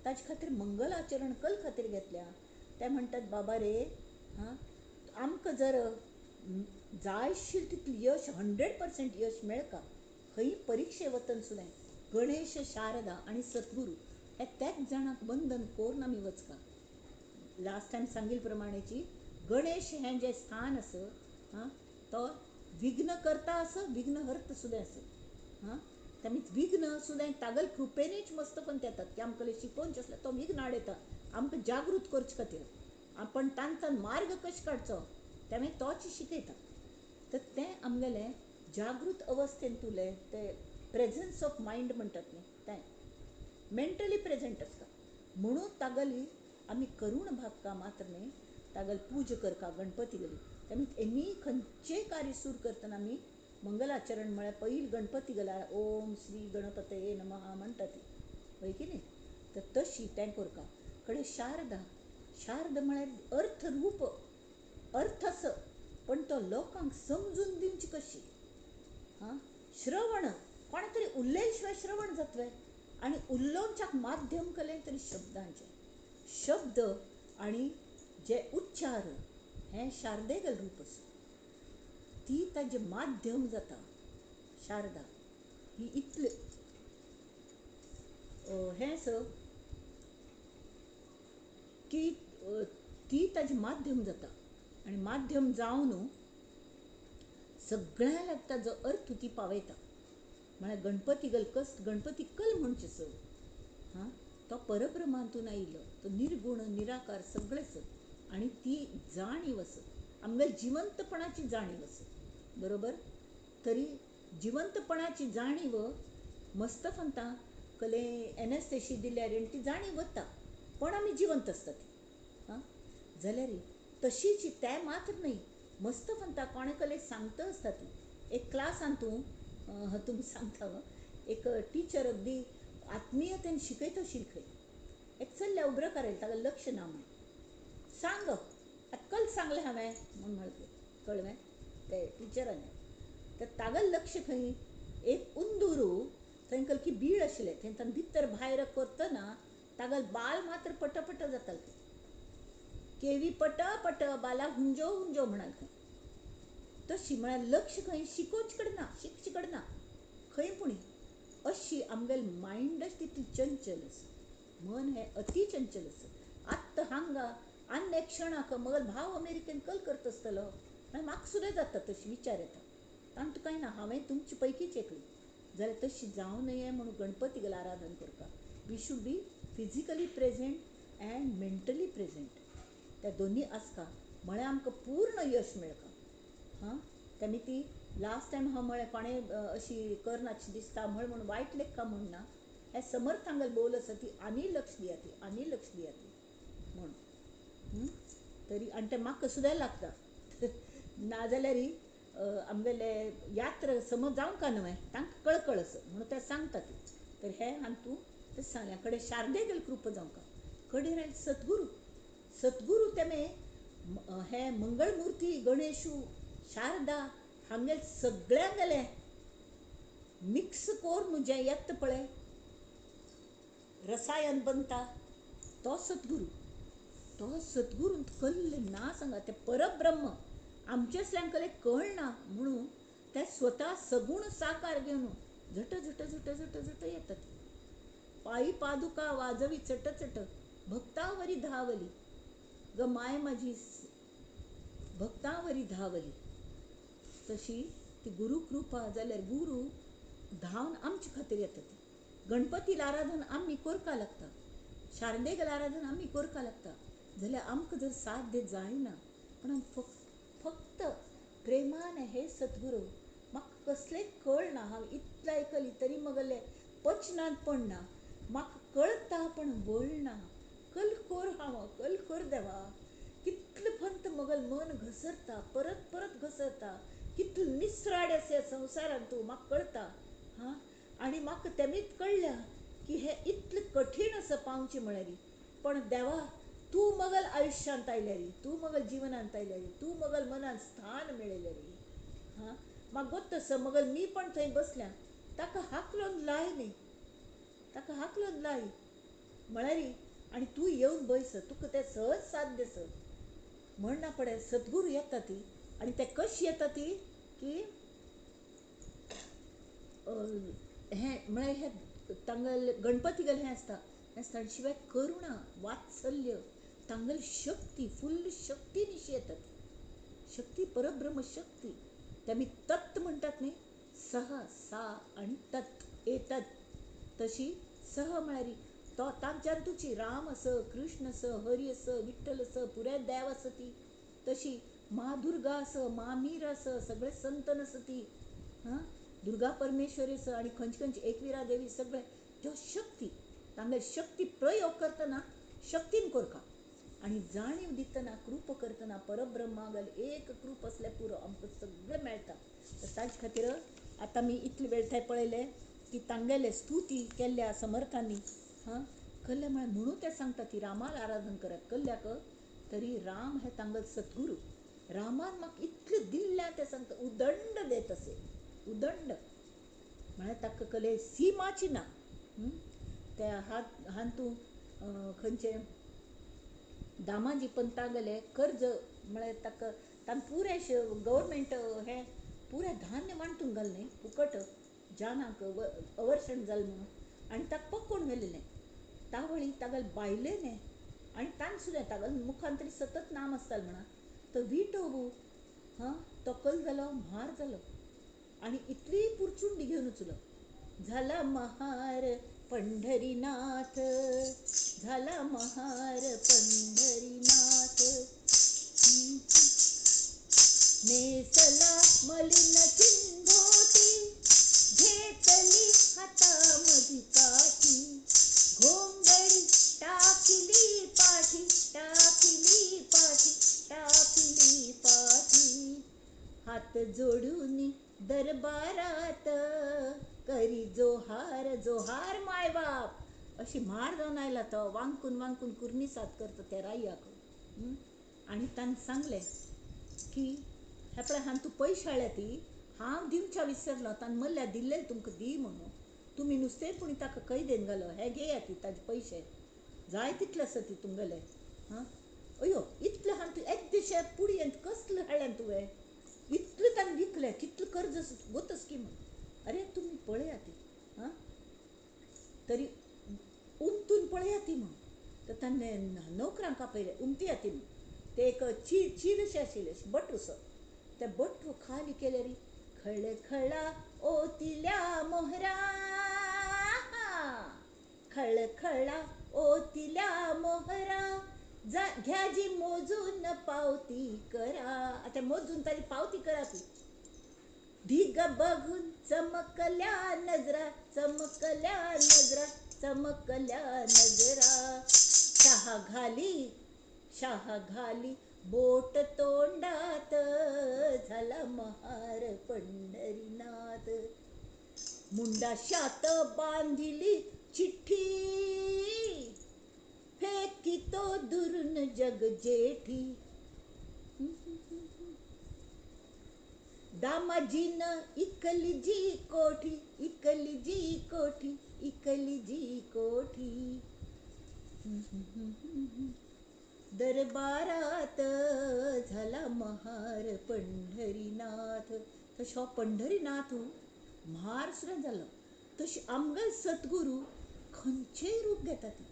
ताचे खातीर मंगलाचरण कल खातीर घेतल्या. ते म्हणटात बाबा रे आमकां जर जाय आशिल्लें तितलें यश 100% यश मेळका खंय परिक्षे वतन सुद्दां गणेश शारदा आनी सद्गुरू हे तेच जाणांक बंधन करून आमी वचका. लास्ट टायम सांगिल्ले प्रमाणेची गणेश हें जें स्थान आसा तो विघ्न करता आसा, विघ्न हर्ता सुद्दां आसा. तेमी विघ्न सुद्दां तागेले कृपेनीच मस्त पण येतात की आमकां शिकोवचें आसल्यार तो विघ्न हाडयता आमकां जागृत करचे खातीर. आपण तांतन मार्ग कशें काडचो तें तोच शिकयता. तर तें आमगेलें जागृत अवस्थेंत उरलें तें प्रेझन्स ऑफ मायंड म्हणटात न्ही तें मेंटली प्रेझेंट आसता. म्हणून तागेली आमी करूण भागता मात्र न्ही तागेली पूजा करता गणपती गेली. तेमी एनी खंयचेय कार्य सूर करतना आमी मंगलाचरण म्हळ्यार पयलीं गणपती गेल्यार ओम श्री गणपतये नमः म्हणटा ती वय की न्ही. तर तशी तें कोरता. कडेन शारदा. शारदा म्हळ्यार अर्थ रूप अर्थ असो, पण तो लोकांक समजून दिवची कशी. हां, श्रवण कोणे तरी उरले शिवाय श्रवण जातलें. आनी उलोवच्याक माध्यम केलें तरी शब्दांचें. शब्द आनी जे उच्चार हें शारदेगल रूप आसा. ती ताजें माध्यम जाता. शारदा ही इतलें हें आसा की ती ताजें माध्यम जाता. आनी माध्यम जावन सगळ्यांक ताजो अर्थ ती पावयता. म्हळ्यार गणपती कल म्हणचे सो. हां, तो परब्रह्मांतून आयिल्लो, तो निर्गुण निराकार सगळेच. आनी ती जाणीव आसा, आमगे जिवंतपणाची जाणीव आसा. बरोबर. तरी जिवंतपणाची जाणीव मस्तफंता कले एनेस्थेशी दिल्यार ती जाणीव वता, पण आमी जिवंत आसता ती. हां, जाल्यार तशीच तें मात्र न्ही. मस्तफंता कोणे कले सांगता आसता ती. एक क्लासान तूं सांगता एक टिचर अगदी आत्मीयतेन शिकयत आशिल्ली खंय. एक चल्ल्या उबरो काडयलो, ताका लक्ष ना म्हण. सांग कल सांगलें हांवें म्हूण म्हणलें. कळ्ळें ते टिचरान. तर ताका लक्ष खंय एक उंदूर थंय कलकी बीळ आशिल्लें, थंय भितर भायर करतना ताका बाल मात्र पटपट जातालें. केवी पट पट बाला हुंजो हुंजो म्हणाल खंय. तशी म्हळ्यार लक्ष खंय शिकोवचे कडेन ना, शिकचे कडेन ना खंय पूण. अशी आमगेल मायंडच तितली चंचल आसा. मन हें अति चंचल आसा. आत्तां हांगा आन्न एक क्षणाक म्हगेलो भाव अमेरिकेन कल करता आसतलो, आनी म्हाका सुद्दां जाता तशी विचार येता. तांकां कांय ना, हांवें तुमचे पैकीच एकली. जाल्यार तशी जावं नये म्हणून गणपतीगेलें आराधन करता. We should be physically present and mentally present. त्या दोनी आसता म्हळ्यार आमकां पूर्ण यश मेळटा. हां, तेमी ती लास्ट टायम हांव म्हळें कोणें अशी करनाशी दिसता म्हणून वायट लेखा म्हणना. हे समर्थांगेल बोल आसा ती आनी लक्ष दियात, आनी लक्ष दियात म्हूण. तरी आनी तें म्हाका सुद्दां लागता. नाजाल्यार आमगेले यात्रा समज जावंक न्हय तांकां कळकळ आसा म्हणून ते सांगता ती. तर हें हांतूं तें सांगल्या कडेन शारदेगेल कृपा जावंक. कडेन रायल सद्गुरू. सद्गुरू तेमे हे मंगळमूर्ती गणेशू शारदा हांगेल सगळ्यांगेलें मिक्स करून जें येता पळय रसायन बनता, तो सद्गुरू. तो सद्गुरून कसलें ना सांगा. ते परब्रह्म आमचेसल्यांक कळना म्हणून ते स्वता सगूण साकार घेवन झट झट झट झट झट येता. ती पायी पादुका वाजवी चट चट भक्तावरी धावली ग माय माझी भक्तावरी धावली. तशी ती गुरु कृपा जाल्यार गुरु धावन आमचे खातीर येता. ती गणपतीला आराधन आमी करपा लागता, शारदेगेलें आराधन आमी करपा लागता. जाल्यार आमकां जर साध्य जायना, पण आमी फक्त प्रेमान हे सद्गुरू म्हाका कसलेंच कळना, हांव इतलें आयकली तरी म्हगेलें पचनांत पडना. म्हाका कळटा पण वळना. कल कर हांव, कल कर देवा. कितलें फंत म्हगेलें मन घसरता, परत परत घसरता. कितलें निसराड आसा ह्या संवसारांत तूं म्हाका कळटा. हां, आनी म्हाका तेमीच कळल्या की हें इतलें कठीण आसा पावचें म्हळ्यार. पण देवा तूं म्हगेल्या आयुश्यांत आयल्यार, तूं म्हगेल्या जिवनांत आयल्यार, तूं म्हगेल्या मनांत स्थान मेळयल्यार. हां, म्हाका गोत्त आसा म्हगेलें मी पण थंय बसल्या. ताका हाकलून लाय न्ही, ताका हाकलून लाय म्हळ्यार आनी तूं येवन बस, तुका तें सहज साध्य आसा. म्हणना पळय सद्गुरू येता ती. आनी ते कशी येता ती की हें म्हळ्यार हें तांगेल गणपतीगेलें हें आसता. हें आसता शिवाय करुणा वात्सल्य तांगेल शक्ती फुल्ल शक्तीनिशी येता. ती शक्ती परब्रह्म शक्ती. तेमी तत्त म्हणटात न्ही, सह सा आनी तत् एतत्. तशी सह म्हळ्यार तो तांच्यान तुची राम आस, कृष्ण आस, हरी आस, विठ्ठल आस, पुराय देव आसा ती. तशी मा दुर्गा आस, मा मीर आस, सगळे संतन आसा ती. हां, दुर्गा परमेश्वरी आसा आनी खंयची खंयची एकविरा देवी सगळे ज्यो शक्ती तांगेल शक्ती प्रयोग करतना शक्तीन करता. आणि जाणीव दितना कृप करतना परब्रह्मागल एक कृप असल्या पुरो आमकां सगळें मेळटा. तर ताजे खातीर आतां मी इतले वेळ थंय पळयले की तांगेले स्तुती केल्ल्या समर्थांनी हां कसलें म्हळ्यार म्हणून ते सांगता ती रामाक आराधन करप कसल्याक तरी राम हे तांगल सद्गुरू. रामान म्हाका इतलें दिल्ल्या ते सांगता उदंड देत असे उदंड म्हळ्यार ताका कले सिमाची ना. त्या हातूं खंयचे दामाजी पंतागेले कर्ज म्हळ्यार ताका तान पुरे गव्हर्मेंट हे पुरे धान्य वांटून घाललें फुकट जानाक अवर्षण जालें म्हणून आनी ताका पक्कोवन व्हेलेलें तावळी तागेल बायलेलें आनी तान सुद्दां तागेल मुखान तरी सतत नाम आसतालें म्हणा तो विटोबू तकल जालो म्हार जालो आनी इतली पुरचुंडी घेवन उचलो झाला महार पंढरीनाथ झाला महार पंढरीनाथ नेसला मलिन चिंधोटी घेतली हातामधी काठी घोंगडी टाकिली पाठी टाकिली पाठी टाकिली पाठी हात जोडून दरबारात करी जोहार जोहार माय बाप अशी मार जावन आयला तो वांकून वांकून कुर्निसाद करता त्या रायाक. आनी ताणें सांगलें की हे पळय हांवें तूं पयशे हाडल्या ती हांव दिवच्या विसरलो ताणें म्हणल्यार दिल्ले तुमकां दी म्हणून तुमी नुस्तेंपणी ताका कैदेन घालो हे घेया ती ताजे पयशे जाय तितले आसा ती तुमगेले अयो इतलें हांवें तूं एकदशे पुडयेंत कसलें हाडलें तुवें इतलें ताणें विकलें कितलें कर्ज गोतस की म्हण अरे तुमी पळया ती तरी उमतून पळया ती म्हण तर ताणें नोकरांक आपयलें उमती ती म्हण ते एक चीरशे आशिल्ले बटरूसो ते बटरू खाली केले रे खळ खळा ओतिल्या मोहरा खळ खळा ओतिल्या मोहरा घ्याजी मोजून पावती करा आता मोजून तरी पावती करा ती ढिग बघून चमकल्या नजरा चमकल्या नजरा चमकल्या नजरा शाह घाली बोट तोंडात झाला महार पंढरीनाथ मुंडाशात बांधिली चिठ्ठी फेकितो दुरून जग जेठी दामाजीन इकली जी कोठी इकली जी कोठी इकली जी कोठी दरबारात झाला महार पंढरीनाथ तशो पंढरीनाथ म्हार सुद्दां जालो तशी आमगे सद्गुरू खंयचेय रूप घेता ती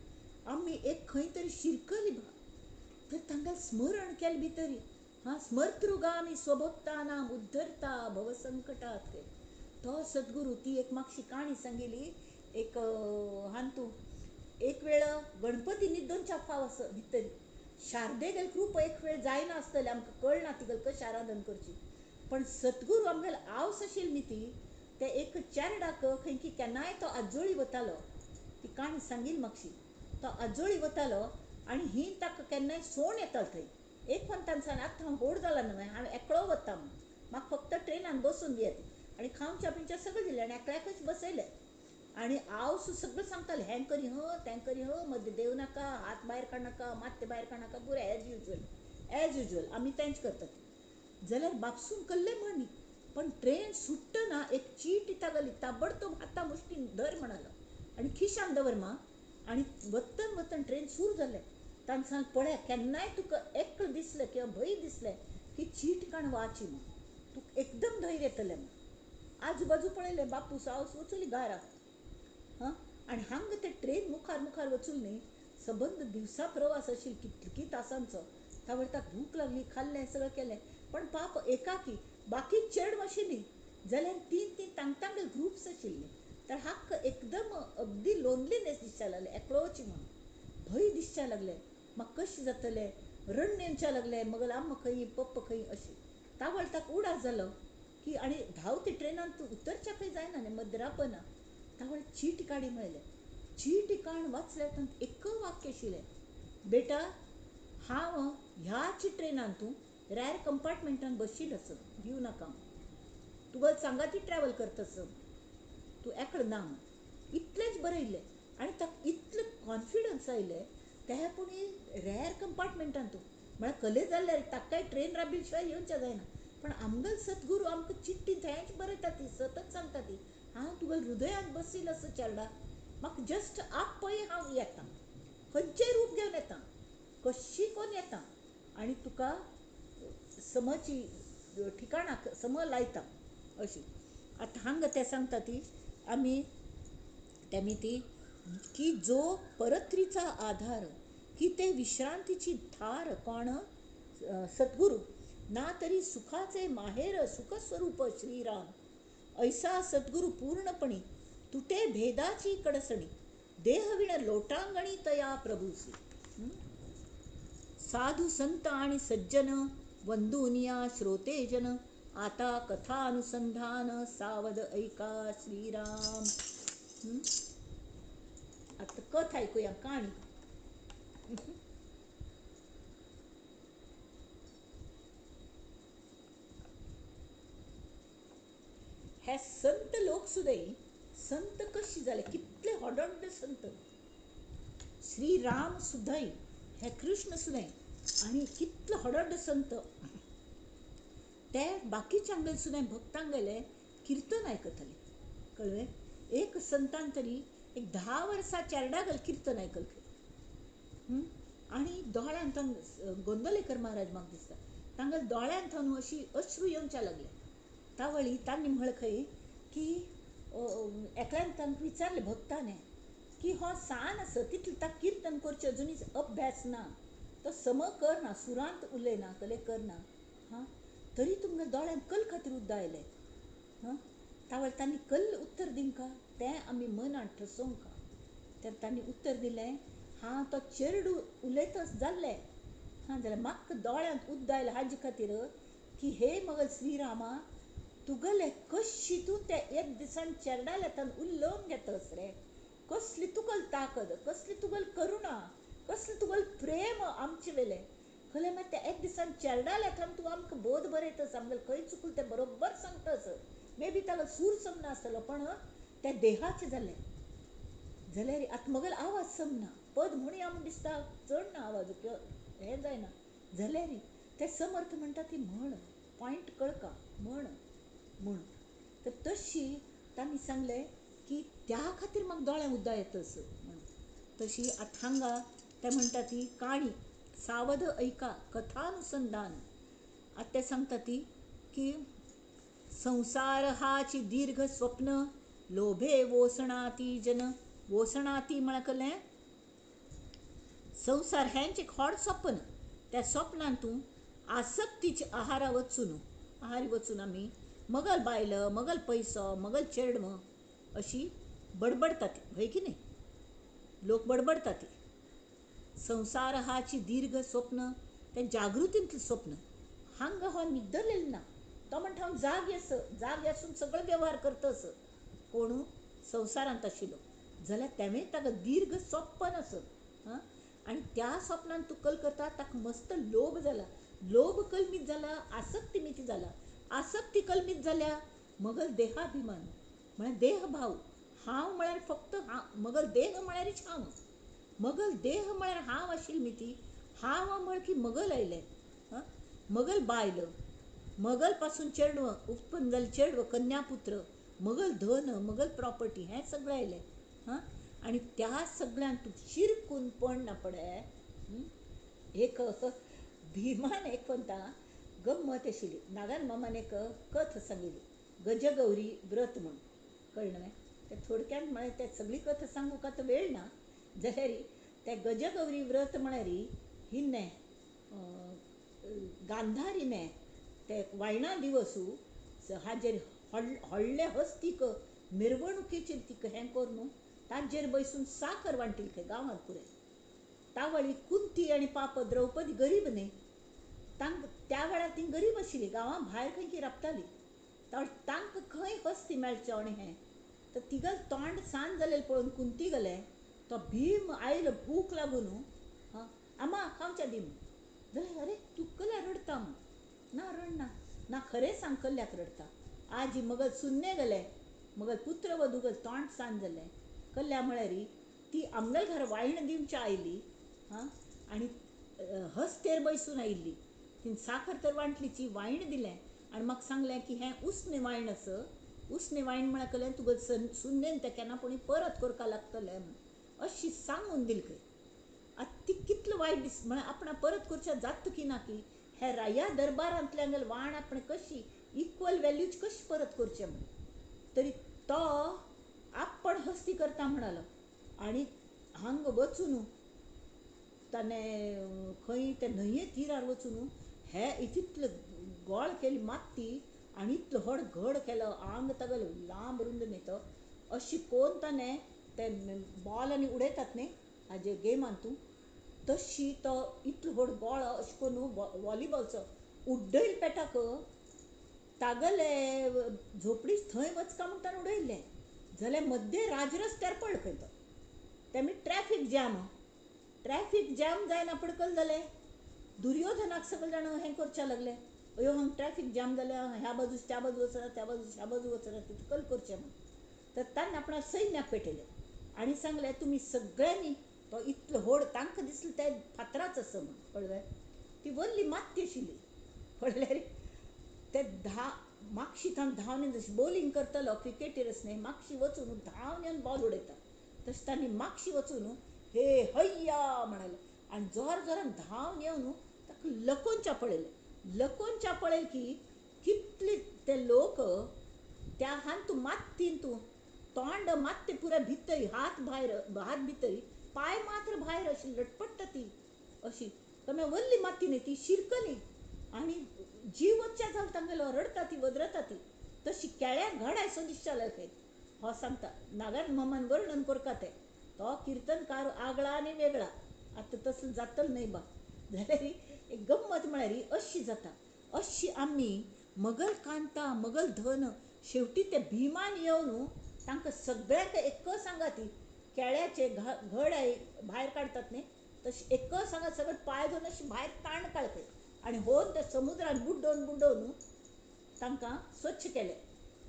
आमी एक खंय तरी शिरकली तर तांकां स्मरण केलें भितरी स्मर्तृगामी स्वभक्तानाम उद्धरता भवसंकटात तो सद्गुरू ती एक म्हाकशी काणी सांगिली एक हांतू एक वेळ गणपती न्हिदोनच्या फाव भितरी शारदेगेल कृप एक वेळ जायना आसतलें आमकां कळना तिगेल कशें आराधन करची पण सद्गुरू आमगेल आवस आशिल्ली न्ही ती ते एक चेरडाक खंय की केन्नाय तो आजोळी वतालो ती काणी सांगिली म्हाकशी तो आजोळी वतालो आनी ही ताका केन्नाय सोण येतालो थंय एक पण तांचा आतां हांव व्हड जाला न्हय हांव एकलो वता म्हाका फक्त ट्रेनान बसून दियात आनी खावच्या पिवच्या सगळें दिलें आनी एकल्याकच बसयलें आनी हांव सगळें सांगतालें हें करी तें करी मध्य देव नाका हात भायर काडनाका मात्ते भायर काडनाका पुरे एज युजल आमी तेंच करतात जाल्यार बापसून कल्लें म्हणी पण ट्रेन सुट्टना एक चीट तागली ताबडतोब हातां मुश्टीन धर म्हणालो आनी खिशान दवर आनी वतन वतन ट्रेन सुरू जालें ताणें सांग पळय केन्नाय तुका एकलो दिसलें किंवा भंय दिसलें की चीट काण वाची म्हूण तुका एकदम धैर्य येतलें म्हूण आजू बाजू पळयलें बापूस हांव वचुली घारा आनी हांगा ते ट्रेन मुखार मुखार वचून न्ही सबंद दिवसा प्रवास आशिल्लो कितकी तासांचो तावळ ताका भूक लागली खाल्लें सगळें केलें पण पाप एकाकी बाकी चेड आशिल्ली जाल्यार तीन तांगतांगेल ग्रुप्स आशिल्ले तर हाक एकदम अगदी लोनलीनेस दिसच्या लागलें एकलोची म्हणून भंय दिसच्या लागलें म्हाका कशें जातलें रडणें येवच्या लागलें मगल आम्म खंय पप्प खंय अशें तावळ ताका उडास जालो की आनी धांवती ट्रेनान तूं उतरच्या खंय जायना न्ही मध्यरापना तावळ चीट काडी मेळलें चीट काण वाचल्यार तांत एक वाक्य आशिल्लें बेटा हांव ह्याच ट्रेनान तूं रॅर कंपार्टमेंटान बसशील आसत भिवू नाका तुका सांगाती ट्रॅव्हल करता आसत तूं एकड ना इतलेंच बरयल्लें आनी ताका इतलें कॉन्फिडन्स आयलें त्या पुणी रॅर कंपार्टमेंटान तूं म्हळ्यार कले जाल्यार ताका काय ट्रेन राबिल्या शिवाय येवचें जायना पण आमगेल सद्गुरू आमकां चिट्टी थंयच बरयता ती सतत सांगता ती हांव तुगेल्या हृदयांत बसील आसा चेडा म्हाका जस्ट आपय हांव येतां खंयचेंय रूप घेवन येतां कशी कोन्न येता आनी तुका समची ठिकाणाक सम लायता अशी आतां हांगा ते सांगता ती आमी तेमी ती की जो परत्रीचा आधार की ते विश्रांतीची धार कोण सद्गुरू ना तरी सुखाचे माहेर सुखस्वरूप श्रीराम ऐसा सद्गुरू पूर्णपणी तुटे भेदाची कडसणी देहविण लोटांगणी तया प्रभूसी साधू संत आणि सज्जन वंदुनिया श्रोतेजन आता कथा अनुसंधान सावध ऐका श्रीराम. आता कथा ऐकूया कहाणी. हे संत लोक सुद्दां संत कशी जाले कितले हडड संत श्रीराम सुद्दां हे कृष्ण सुद्दां आणि कितले हडड संत ते बाकीच्यांगेले सुद्दां भक्तांक गेले किर्तन आयकताले कळ्ळें. एक संतान तरी एक 10 वर्सां चेरडागल किर्तन आयकलें आनी दोळ्यांत गोंदवलेकर महाराज म्हाका दिसता तांगेले दोळ्यांत अशी अश्रू येवच्या लागले. तावळी तांणी म्हळखंय की एकल्यान तांकां विचारलें भक्ताने की हो सान आसा तितलें ताका किर्तन करचें अजुनी अभ्यास ना तो सम करना सुरांत उलयना कले करना हां तरी तुमगे दोळ्यांत कल खातीर उद्दां आयलें हां. तावळ तांणी कल उत्तर दिमका तें आमी मनांत ठसोवंका. तर तांणी उत्तर दिलें हां तो चेडूं उलयता जाल्लें हां जाल्यार म्हाका दोळ्यांत उद्दां आयलें हाजे खातीर की हे मगल श्रीरामा तुगेलें कशी तूं ते एक दिसान चेरडाल येतान उलोवन घेतस रे. कसली तुगेल ताकद कसली तुगेल करुणा कसलें तुगेल प्रेम आमचे वेलें खले मागीर ते एक दिसान चेरडाल येतान तूं आमकां बोध बरयतस आमगेलें खंय चुकलें तें बरोबर सांगतस. मे बी ताका सूर समना आसतलो पण तें देहाचें जालें जाल्यार आतां म्हगेल आवाज समना पद म्हणून आमकां दिसता चड ना आवाज हें जायना जाल्यार ते समर्थ म्हणटा ती म्हण पॉयंट कळका म्हण म्हण. तर तशी तांणी सांगलें की त्या खातीर म्हाका दोळ्यांत उद्दां येतस म्हण. तशी आतां हांगा ते म्हणटा ती काणी सावध ऐका कथानुसंधान. आतां ते सांगता ती की संसार हाची दीर्घ स्वप्न लोभे वोसणाती जन. वोसणाती म्हळ्यार कळ्ळें संसार हेंच एक व्हड स्वप्न. त्या स्वप्नान तूं आसक्तीचे आहारा वचून आमी मगल बायलं मगल पयसो मगल चेडम अशी बडबडटा ती हय की न्ही. लोक बडबडटा ती संसार हाची दीर्घ स्वप्न तें जागृतींतलें स्वप्न. हांगा हो न्हिदलेलो ना तो म्हणटा हांव जाग आसून सगळे वेव्हार करतस कोण संवसारांत आशिल्लो जाल्यार तेवें ताका दीर्घ स्वप्न आसत हां. आनी त्या स्वप्नान तूं कल करता ताका मस्त लोभ जाला लोभ कलमीत जाला आसक्ती मिती जाला आसक्ती कलमीत जाल्या मगल देहाभिमान म्हळ्यार देह भाव हांव म्हळ्यार फक्त मगल देह म्हळ्यारच हांव मगल देह म्हळ्यार हांव आशिल्ली मिती हांव म्हळ की मगल आयलें हां. मगल बायल मगल पासून चेडवं उत्पन्न जालें चेडवं कन्यापुत्र मगल धन मगल प्रॉपर्टी हें सगळें आयलें हां. आनी त्या सगळ्यांत तूं शिरकून पडना पडे. एक भिमान एक म्हणटा गम्मत आशिल्ली नागन मामान एक कथ सांगिल्ली गजगौरी व्रत म्हूण कळ्ळें न्हय. ते थोडक्यान म्हळ्यार ते सगळी कथा सांगूंक आतां वेळ ना जाल्यार ते गजगौरी व्रत म्हळ्यार हिन्ने गांधारीने ते वायणा दिवसू हाजेर व्हडले हस्तीक मिरवणुकीचेर तिका हें कर न्हू ताजेर बसून साकर वांटिली खंय गांवांत पुराय. तावळी कुंती आनी पाप द्रौपदी गरीब न्ही त्या वेळार ती गरीब आशिल्ली गांवां भायर खंय की राबताली तांकां खंय हस्ती मेळचें आनी हें. तर तिगेलें तोंड सांज जालें पळोवन कुंती गेलें तो भीम आयलो भूक लागून हां आमा खावचें दी जाल्यार अरे तू कल्या रडता ना रडना ना खरें सांग कल्ल्याक रडता आजी मगल सुन्ने गेले मगल पुत्र वधूगल तोंड सांज जालें कल्ल्या म्हळ्यार ती आमगेल घर वायण दिवच्या आयली हां आनी हस्तेर बैसून आयिल्ली तिन साखर तर वांटलीची वायण दिलें आनी म्हाका सांगलें की हें उसने वायण उसने वायण म्हळ्यार कळ्ळें तुगेल सुन्नेन तें केन्ना परत करपा लागतलें अशी सांगून दिली खंय आतां ती कितलो वायट दीस म्हळ्यार आपणा परत करचें जाता की ना की हे ह्या दरबारांतल्यान वाण आपण कशी इक्वल व्हॅल्यूज कशी परत करचें म्हण तरी तो आपण हस्ती करता म्हणालो आनी हांग वचून ताणें खंय ते न्हंये तिरार वचून हे इतलो गोळ केली माती आनी इतलो व्हड घड केलो आंग तागेलो लांब रुंद न्ही तो अशी कोन्न ताणें ते बॉल आनी उडयतात न्ही हाजे गेमान तूं तशी तो इतलो व्हड गोळ अशें करून वॉलीबॉलचो उड्डयलो पेटाक तागेले झोपडी थंय वचका म्हणटा उडयल्लें जाल्यार मध्य राजरस्त्यार पडलो खंय तो तेमी ट्रॅफिक जॅम जायना पडकल जालें दुर्योधनाक सगळे जाण हें करचे लागले अयो हांगा ट्रॅफिक जॅम जाल्या ह्या बाजूस त्या बाजू वचना त्या बाजूस ह्या बाजू वचना तिथं कल करचें म्हण तर ताणें आपणा सैन्याक पेटयलें आनी सांगलें तुमी सगळ्यांनी तो इतलो व्हड तांकां दिसलें ते फातराच आसा म्हण कळ्ळें ती व्हडली माती आशिल्ली कळ्ळें ते मागशी थंग धांवन जशी बॉलिंग करतलो क्रिकेटीर न्ही मागशी वचून धांवन येवन बॉल उडयता तशें तांणी मागशी वचून हे हैया म्हणाले आनी जोर जोरान धांवन येवन ताका लकोनच्या पळयलें की कितले ते लोक त्या हात मात्तीन तूं तोंड मात्ते पुरे भितर हात भितर पाय मात्र भायर अशी लटपट्टा ती अशी कमी व्हडली माती न्ही ती शिरकली आनी जीव वच्च्या जाल तांगेलो रडता ती वदरता ती तशी केळ्याक घडाय सो दिसताले खंय हो सांगता नागार मम्मान वर्णन करता ते तो कीर्तनकार आगळा आनी वेगळा आतां तसलें जातलें न्हय बा जाल्यार एक गम्मत म्हळ्यार अशी जाता अशी आमी मगल कांता मगल धन शेवटी ते भिमान येवन तांकां सगळ्यांक एक सांगा ती केळ्याचे घड भायर काडटात न्ही तशी एक सांगा सगळे पांय धरून अशी भायर ताण काडले आनी होवन त्या समुद्रान बुड्डोवन तांकां स्वच्छ केलें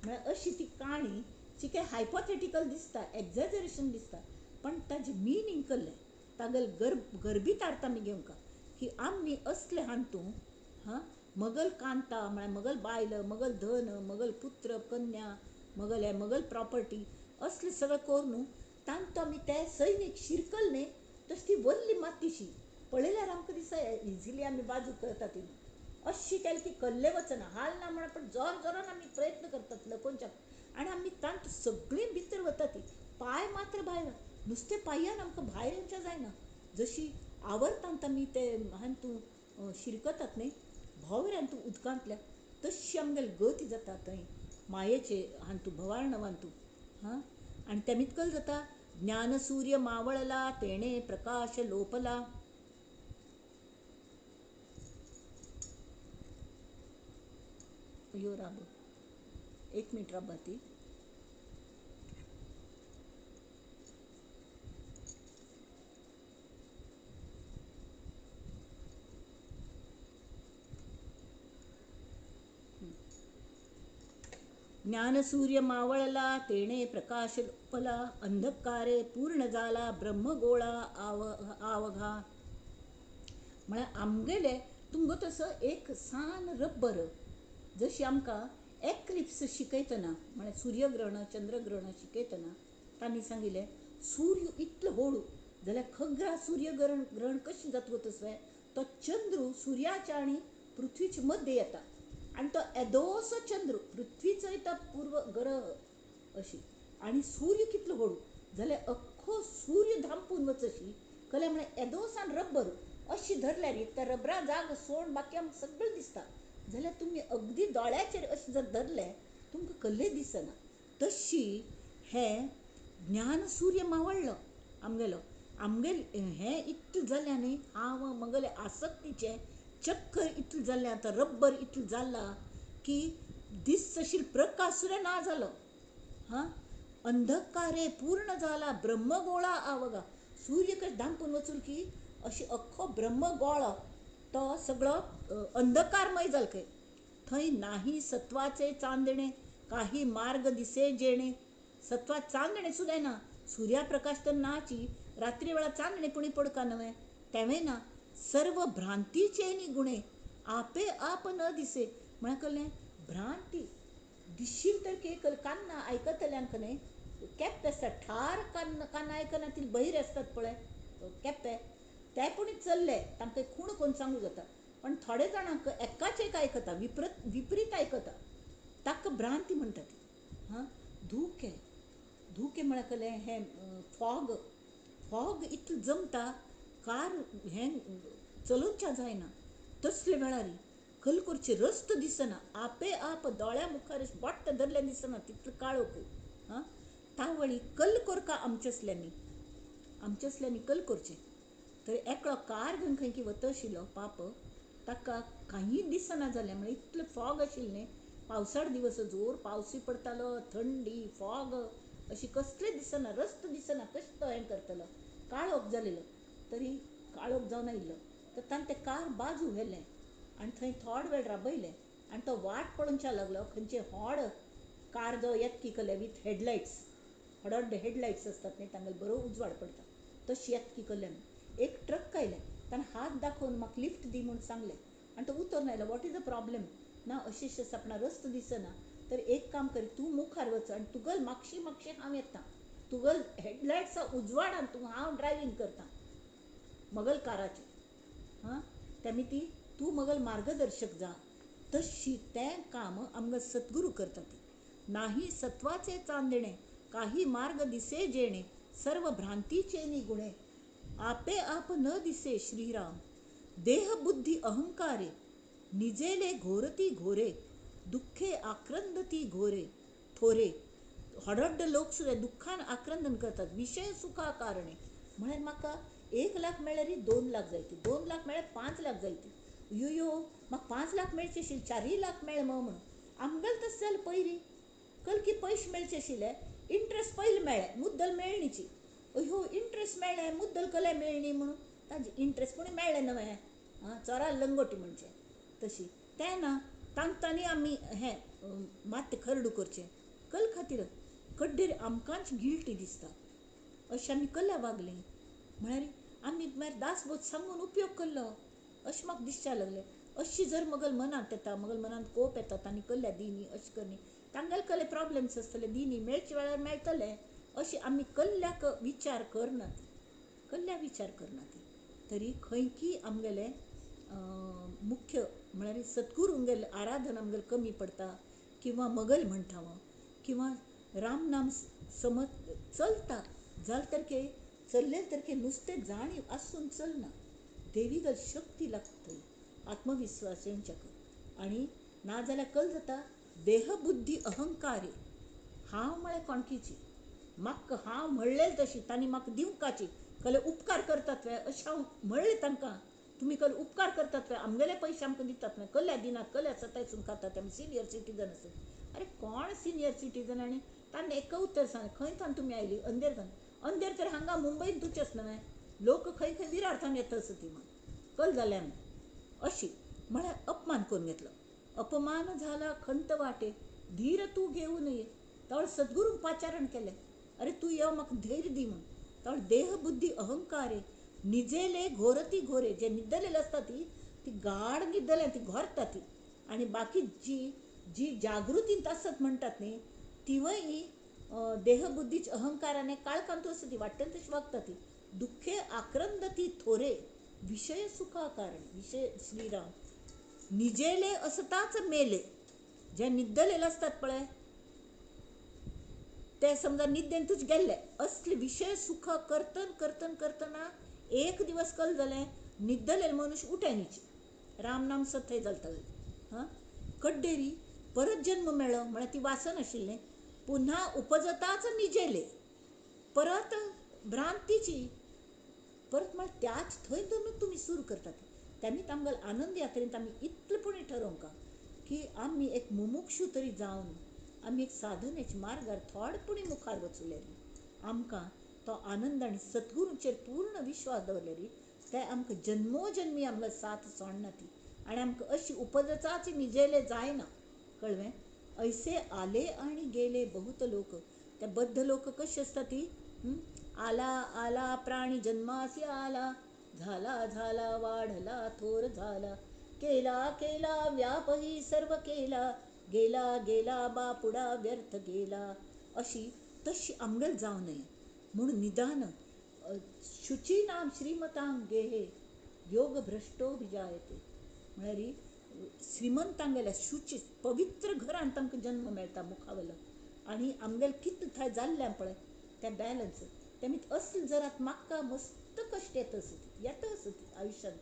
म्हळ्यार अशी ती काणी जिके हायपोथेटिकल दिसता एक्झॅजरेशन दिसता पण ताजें मिनींग कळ्ळें तागेल गर्भितार्थ आमी घेवंक की आमी असले हांतूं हां मगल कांता म्हळ्यार मगल बायल मगल धन मगल पुत्र कन्या मगल प्रॉपर्टी असले सगळें करून तांकां आमी ते सैनीक शिरकल न्ही तशी ती व्हडली मातीशी पळयल्यार आमकां दिसता इजिली आमी बाजू करता ती अशी केली की कल्ले वचना हाल ना म्हणून पण जोर जोरान आमी प्रयत्न करतात लकोनच्या आनी आमी तांत सगळीं भितर वता ती पांय मात्र भायर नुस्तें पांयान आमकां भायर येवचें जायना जशी आवरतांत आमी ते हातूंत शिरकतात न्ही भोंवऱ्यांतूं उदकांतल्या तशी आमगेली गती जाता थंय मायेचे हातूंत भवार्णवांतूं हां आनी तें मितकल जाता ज्ञान सूर्य मावळला तेणे प्रकाश लोपला अयो राब एक मिनिट राबा ती ज्ञानसूर्य मावळला तेणे प्रकाश लोपला अंधकारे पूर्ण जाला ब्रह्मगोळा आवघा म्हळ्यार आमगेले तुमगो तसं एक सान रब्बर जशी आमकां एक्लिप्स शिकयतना म्हळ्यार सूर्यग्रहण चंद्रग्रहण शिकयतना तांणी सांगिल्लें सूर्य इतलो व्हडू जाल्यार खग्रा सूर्यग्रहण कशें जाता तसो तो चंद्र सुर्याच्या आनी पृथ्वीचे मध्य येता आनी तो येदोसो चंद्र पृथ्वीचो येता पूर्व ग्रह अशी आनी सूर्य कितलो व्हडू जाल्यार अख्खो सूर्य धांपून वचशी कळ्ळें म्हळ्यार येदोसान रब्बर अशी धरल्यार त्या रबरा जाग सोड बाकी आमकां सगळें दिसता जाल्यार तुमी अगदी दोळ्याचेर अशें जर धरलें तुमकां कसलें दिसना तशी हें ज्ञान सूर्य मावळ्ळो आमगेले हें इतलें जालें न्ही हांव मगेले आसक्तीचें चक्कर इतलें जाल्लें आतां रब्बर इतलें जालां की दीस आशिल्लो प्रकाश सुद्दां ना जालो हां अंधकारे पूर्ण जाला ब्रह्मगोळा आवगा सूर्य कशें धांपून वचून की अशी अख्खो ब्रह्मगोळो तो सगळो अंधकारमय जालके. थंय नाही सत्वाचे चांदणे, काही मार्ग दिसे जेणे. सत्वात चांदणे सुद्धा ना, सूर्यप्रकाश तर नाची, रात्री वेळा चांदणे पुणी पडका नव्हे तेव्हा ना. सर्व भ्रांतीचे गुणे, आपे आप न दिसे. म्हळ्यार कळ्ळें, भ्रांती दिसशील तर केकल कान्ना आयकतल्यांक न्ही केप्पे आसता, ठार कान आयकना ती बहीर आसतात पळय केप्पे, ते पुणी चल्ले तांकां खूण कोण सांगू जाता. पण थोडे जाणांक एकाच एक आयकता, विपरीत आयकता, ताका भ्रांती म्हणटा ती. हां, धुके धुके म्हळ्यार कळ्ळें, हें फॉग इतलो जमता, कार हें चलोवच्या जायना तसले वेळार कल करचे रस्तो दिसना, आपे आप दोळ्या मुखार बट्ट धरलें दिसना तितलो काळोख. हां, तावळी कल करका आमच्यासल्यांनी कल करचें. तर एकलो कार घेवन खंय की वता आशिल्लो पाप, ताका कांय दिसना जालें. म्हळ्यार इतलो फॉग आशिल्लें न्ही, पावसाळ दिवस, जोर पावसूय पडटालो, थंडी, फॉग, अशी कसलें दिसना, रस्तो दिसना, कशें तो हें करतलो, काळोख जालेलो. तरी काळोख जावन आयिल्लो तर ताणें तें कार बाजू व्हेलें आनी थंय थोडो वेळ राबयलें. आनी तो वाट पळोवच्या लागलो खंयचे व्हड कार जो येत की कले विथ हेडलायट्स, व्हड हेडलायट्स आसतात न्ही, तांगेलो बरो उजवाड पडटा, तशी येत की कल्ल्यान एक ट्रक आयलें. ताणें हात दाखोवन म्हाका लिफ्ट दी म्हूण सांगलें आनी तो उतरून आयलो. What is the problem? ना अशें अशें आपणा रस्तो दिसना. तर एक काम कर, तूं मुखार वच आनी तुगेल मागशी हांव येतां, तुगेल हेडलायट्सा उजवाडान हांव ड्रायवींग करतां म्हगेल काराचें. हां, तेमी ती तूं म्हगेल मार्गदर्शक जा. तशी तें काम आमगे सद्गुरू करता ती. नाही सत्वाचे चांदणे, काही मार्ग दिसे जेणे. सर्व भ्रांतीचे गुणे, आपे आप न दिसे श्रीराम. देह बुद्धी अहंकारे, निजेले घोरती घोरे. दुःखे आक्रंदती घोरे थोरे. हडड लोक सुद्धा दुःखान आक्रंदन करतात, विषय सुखा कारणे. म्हळ्यार म्हाका 1 लाख मेळ्ळ्यार 2 लाख जायती, 2 लाख मेळ्ळ्यार 5 लाख जायती. यो म्हाका 5 लाख मेळचे आशिल्ले, 4 लाख मेळ्ळे म्हणून आमगेल तशें जालें. पयलीं कल की पयशे मेळचे आशिल्ले, इंट्रस्ट पयलीं मेळ्ळें, मुद्दल मेळणीची. अयो इंट्रस्ट मेळ्ळें, मुद्दल कले मेळणी म्हणून तांचे इंट्रस्ट पूण मेळ्ळें नवें. हां, चोरा लंगोटी म्हणचे तशी तें ना. तांकां आमी हें मात खरडू करचें कल खातीर कड्डेर आमकांच गिल्टी दिसता. अशें आमी कल्ल्या वागलीं म्हळ्यार आमी मागीर दासबोद सांगून उपयोग केल्लो अशें म्हाका दिसच्या लागलें. अशी जर म्हगेल मनांत येता, म्हगेल मनांत कोप येता, तांणी कल्ल्या दिनी अशें करनी, तांगेले कसले प्रॉब्लेम्स आसतले, दिनी मेळचे वेळार मेळटले, अशी आमी कल्ल्याक विचार करनात, कल्ल्या विचार करनात. तरी खंय की आमगेलें मुख्य म्हळ्यार सद्गुरूंगेल आराधना आमगेल कमी पडटा, किंवा मगल म्हणटा किंवा रामनाम समज चलता जाल्यार तरके चल्ले तरके नुस्तें जाणीव आसून चलना. देवीगल शक्ती लागता, आत्मविश्वास येवच्याक. आनी नाजाल्यार कल जाता देहबुद्धी अहंकारे. हांव म्हळ्यार कोणकीची, म्हाका हांव म्हणलें तशी तांणी म्हाका दिवकाची, कले उपकार करतात वे अशें हांव म्हणलें तांकां. तुमी कल उपकार करतात वे, आमगेले पयशे आमकां दितात वे, कल्ल्या दिनात, कल्ल्या सतायसून खातात आमी सिनियर सिटीजन आसून. अरे कोण सिनियर सिटीजन? आनी ताणें एक उत्तर सांगलें, खंय थान तुमी आयली? अंधेर थान. अंधेर तर हांगा मुंबईत तुचेच न्हय, लोक खंय खंय विरार थान येता आसा ती म्हण कल जालें आमी. अशी म्हळ्यार अपमान करून घेतलो. अपमान झाला खंत वाटे, धीर तू घेऊ नये. तवळ सद्गुरूंक पाचारण केलें, अरे तू यो म्हाका धैर्य दी म्हूण. तवळ देह बुद्धी अहंकारे, निजेले घोरती घोरे. जे न्हिदलेले आसता ती गाढ न्हिदलें ती घोरता ती, आनी बाकी जी जागृतींत आसत म्हणटात न्ही, तिवय देहबुद्धीच अहंकाराने काळकांतू आसा ती, वाटेल तशी वागता ती. दुःखे आक्रंदती थोरे, विषय सुखा कारण. विषय श्रीराम. निजेले असताच मेले. जे न्हिदलेले आसतात पळय ते समजा निद्देन तुझ गेल्ले असले विषय सुख करतन करतन करतना एक दिवस कल जालें, न्हिदलेले मनुष्य उठ्यानीची, रामनाम सथय जालता. हां, कड्डेरी परत जन्म मेळ्ळो म्हळ्यार ती वासन आशिल्लें, पुन्हा उपजताच निजेले, परत भ्रांतीची, परत म्हळ्यार त्याच थंय धरून तुमी सुरू करतात. तेमीत आमगेल आनंद यात्रेंत आमी इतलेपणी ठरोवंका की आमी एक मुमुक्षू तरी जावन आमी एक साधनेच्या मार्गार थोडेपणी मुखार वचूंक आमकां तो आनंद आनी सद्गुरूचेर पूर्ण विश्वास दवरलेली ते आमकां जन्मोजन्मी आमकां साथ सोडना ती आनी आमकां अशी उपजचाच निजेले जायना कळ्ळें. ऐसे आले आणि गेले बहुत लोक. त्या बद्ध लोक कशी असतात ती आला आला प्राणी जन्मासी आला, झाला झाला वाढला थोर झाला, केला केला व्यापही सर्व केला, गेला गेला बापुडा व्यर्थ गेला. अशी तशी आमगेल जाऊ नये म्हणून निदान शुचीनाम श्रीमतां गेहे योग भ्रष्टो विजायते. म्हळ्यार श्रीमंतांगेल्या शुची पवित्र घरान तांकां जन्म मेळटा मुखावयलो आनी आमगेले कितें थंय जाल्लें पळय तें बॅलन्स तेमी असले जरात म्हाका मस्त कश्ट येता आसत आयुश्यांत.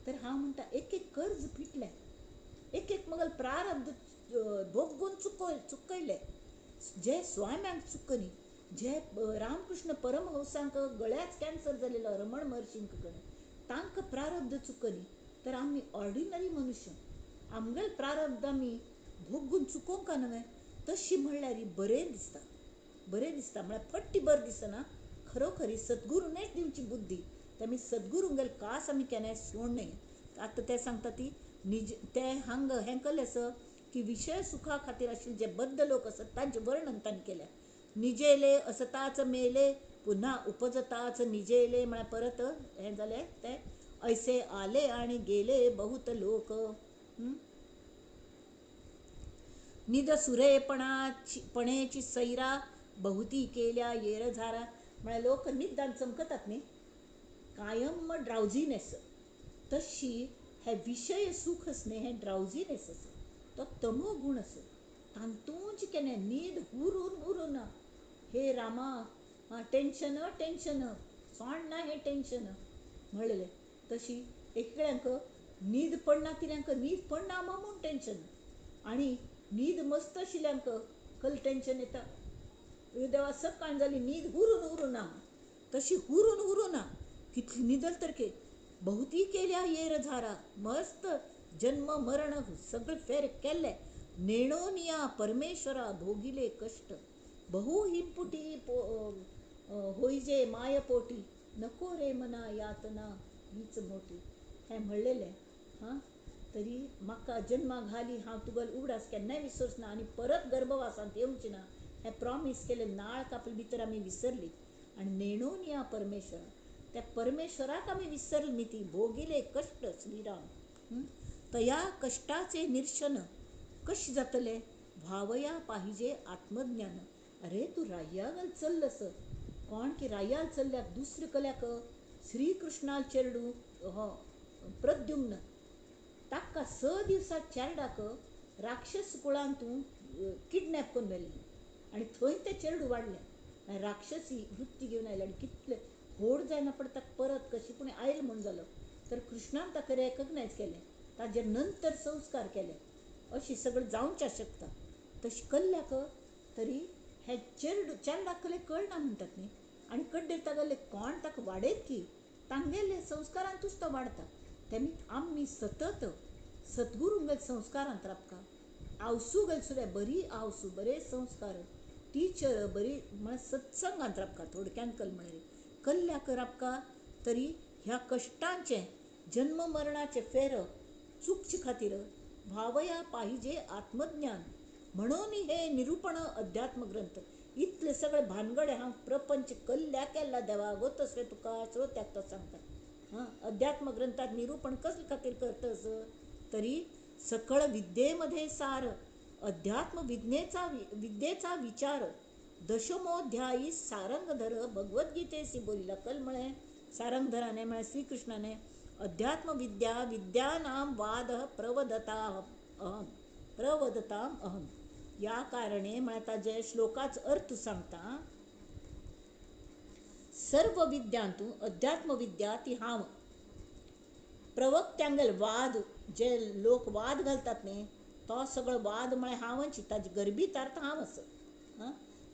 तर हांव म्हणटा एक एक कर्ज फिटलें, एक एक मगल प्रारब्ध भोगून चुकयले. जे स्वाम्यांक चुकनी, जे रामकृष्ण परमहंसांक गळ्याच कॅन्सर जालेलो रमण महर्शींक कडेन तांकां प्रारब्ध चुकनी, तर आमी ऑर्डिनरी मनुश्य आमगेल प्रारब्ध आमी भोगून चुकोवंक न्हय. तशी म्हणल्यार बरें दिसता, बरें दिसता म्हळ्यार फट्टी बरें दिसना. खरोखरी सद्गुरूनच दिवची बुद्धी. तेमी सद्गुरूंगेल कास आमी केन्नाय सोडूं नये. आतां ते सांगता ती निज ते हांग हें केलें आसा की विशय सुखा खातीर आशिल्ले जे बद्ध लोक आसात तांचें वर्णन तांणी केलें. निजेले असताच मेले, पुन्हा उपजताच निजेले म्हळ्यार परत हें जालें ते ऐसे आले आणि गेले बहुत लोक. निद सुरेपणेची सैरा बहुती केल्या येरझारा. म्हळ्यार लोक निदान चमकतात न्ही, कायम ड्राउजीनेस. तशी हे विशय सुख न्ही हें ड्राउजीनेस आसा तो तमो गूण आसा. तांतूंच केन्ना न्हीद हुरून ना. हे रामा टेंशन टेंशन सोडना हें टेंशन म्हणलेलें. तशी एकल्यांक न्हीद पडना तिल्यांक न्हीद पडना म्हूण टेंशन आनी न्हीद मस्त आशिल्ल्यांक कसलें टेंशन येता. देवा सकाळ जाली न्हीद हुरून ना. तशी हुरून ना कितली न्हिदल तर बहुती केल्या येरझारा. मस्त जन्म मरण सगळे फेर केल्ले. नेणोनिया परमेश्वरा भोगिले कष्ट, बहु हिंपुटी होईजे मायपोटी, नको रे मना यातना हीच मोठी. हें म्हणलेलें तरी म्हाका जन्माक घाली हांव तुगेल उगडास केन्नाय विसरचना आनी परत गर्भवासांत येवची ना हें प्रॉमीस केलें. नाळ कापले भितर आमी विसरली आनी नेणोनिया परमेश्वरा त्या परमेश्वराक आमी विसरली न्ही ती. भोगिले कष्ट श्रीराम. तया कष्टाचे निरशन कशें जातलें, व्हावया पाहिजे आत्मज्ञान. अरे तूं राय्यागल चल्लस कोण की राय्याल चल्ल्याक दुसरे कल्याक श्रीकृष्णाल चेडू हो प्रद्युम्न ताका 6 दिवसां चेरडाक राक्षस कुळांतून किडनॅप करून व्हेल्लें आनी थंय तें चेडूं वाडलें. राक्षसी वृत्ती घेवन आयले आनी कितले व्हड जायना पडटा परत कशी पूण आयल म्हूण जालो. तर कृष्णान ताका रेकग्नायज केलें, ताजे नंतर संस्कार केले. अशी सगळें जावंच्या शकता. तशी कल्ल्याक तरी हे चेरडाक कळना म्हणटात न्ही आनी कड्डेर तागेले कोण ताका वाडयत की तांगेले संस्कारांतूच तो वाडटा. तेमी आमी सतत सद्गुरूंगेले संस्कारांत रावता. आवसू गेल सुद्दां बरी आवसू बरे संस्कार टिचर बरी म्हळ्यार सत्संगांत रावता. थोडक्यान कल म्हळ्यार कल्ल्याक रावता. तरी ह्या कश्टांचे जन्म मरणाचे फेर चुकचे खातीर व्हावया पाहिजे आत्मज्ञान म्हणून हे निरूपण अध्यात्म ग्रंथ. इतले सगळे भानगडे हांव प्रपंच कल्ल्या केला देवा गोतस रे तुका श्रोत्याक तो सांगता. अध्यात्म ग्रंथात निरूपण कसले खातीर करतस तरी सकळ विद्येमध्ये सार अध्यात्म विद्येचा विचार दशमोध्यायी सारंगधर भगवद्गीतेसी बोलिला. कल म्हळें सारंगधराने म्हळ्यार श्रीकृष्णाने अध्यात्म विद्यानां वाद प्रवदताम अहम. या कारणे म्हळ्यार ताजे श्लोकाचो अर्थ सांगता. सर्व विद्यांतू अध्यात्म विद्या ती हांव. प्रवक्त्यांगेल वाद जे लोक वाद घालतात न्ही तो सगळो वाद म्हळ्यार हांवची ताजी गर्भीत अर्थ हांव आसत.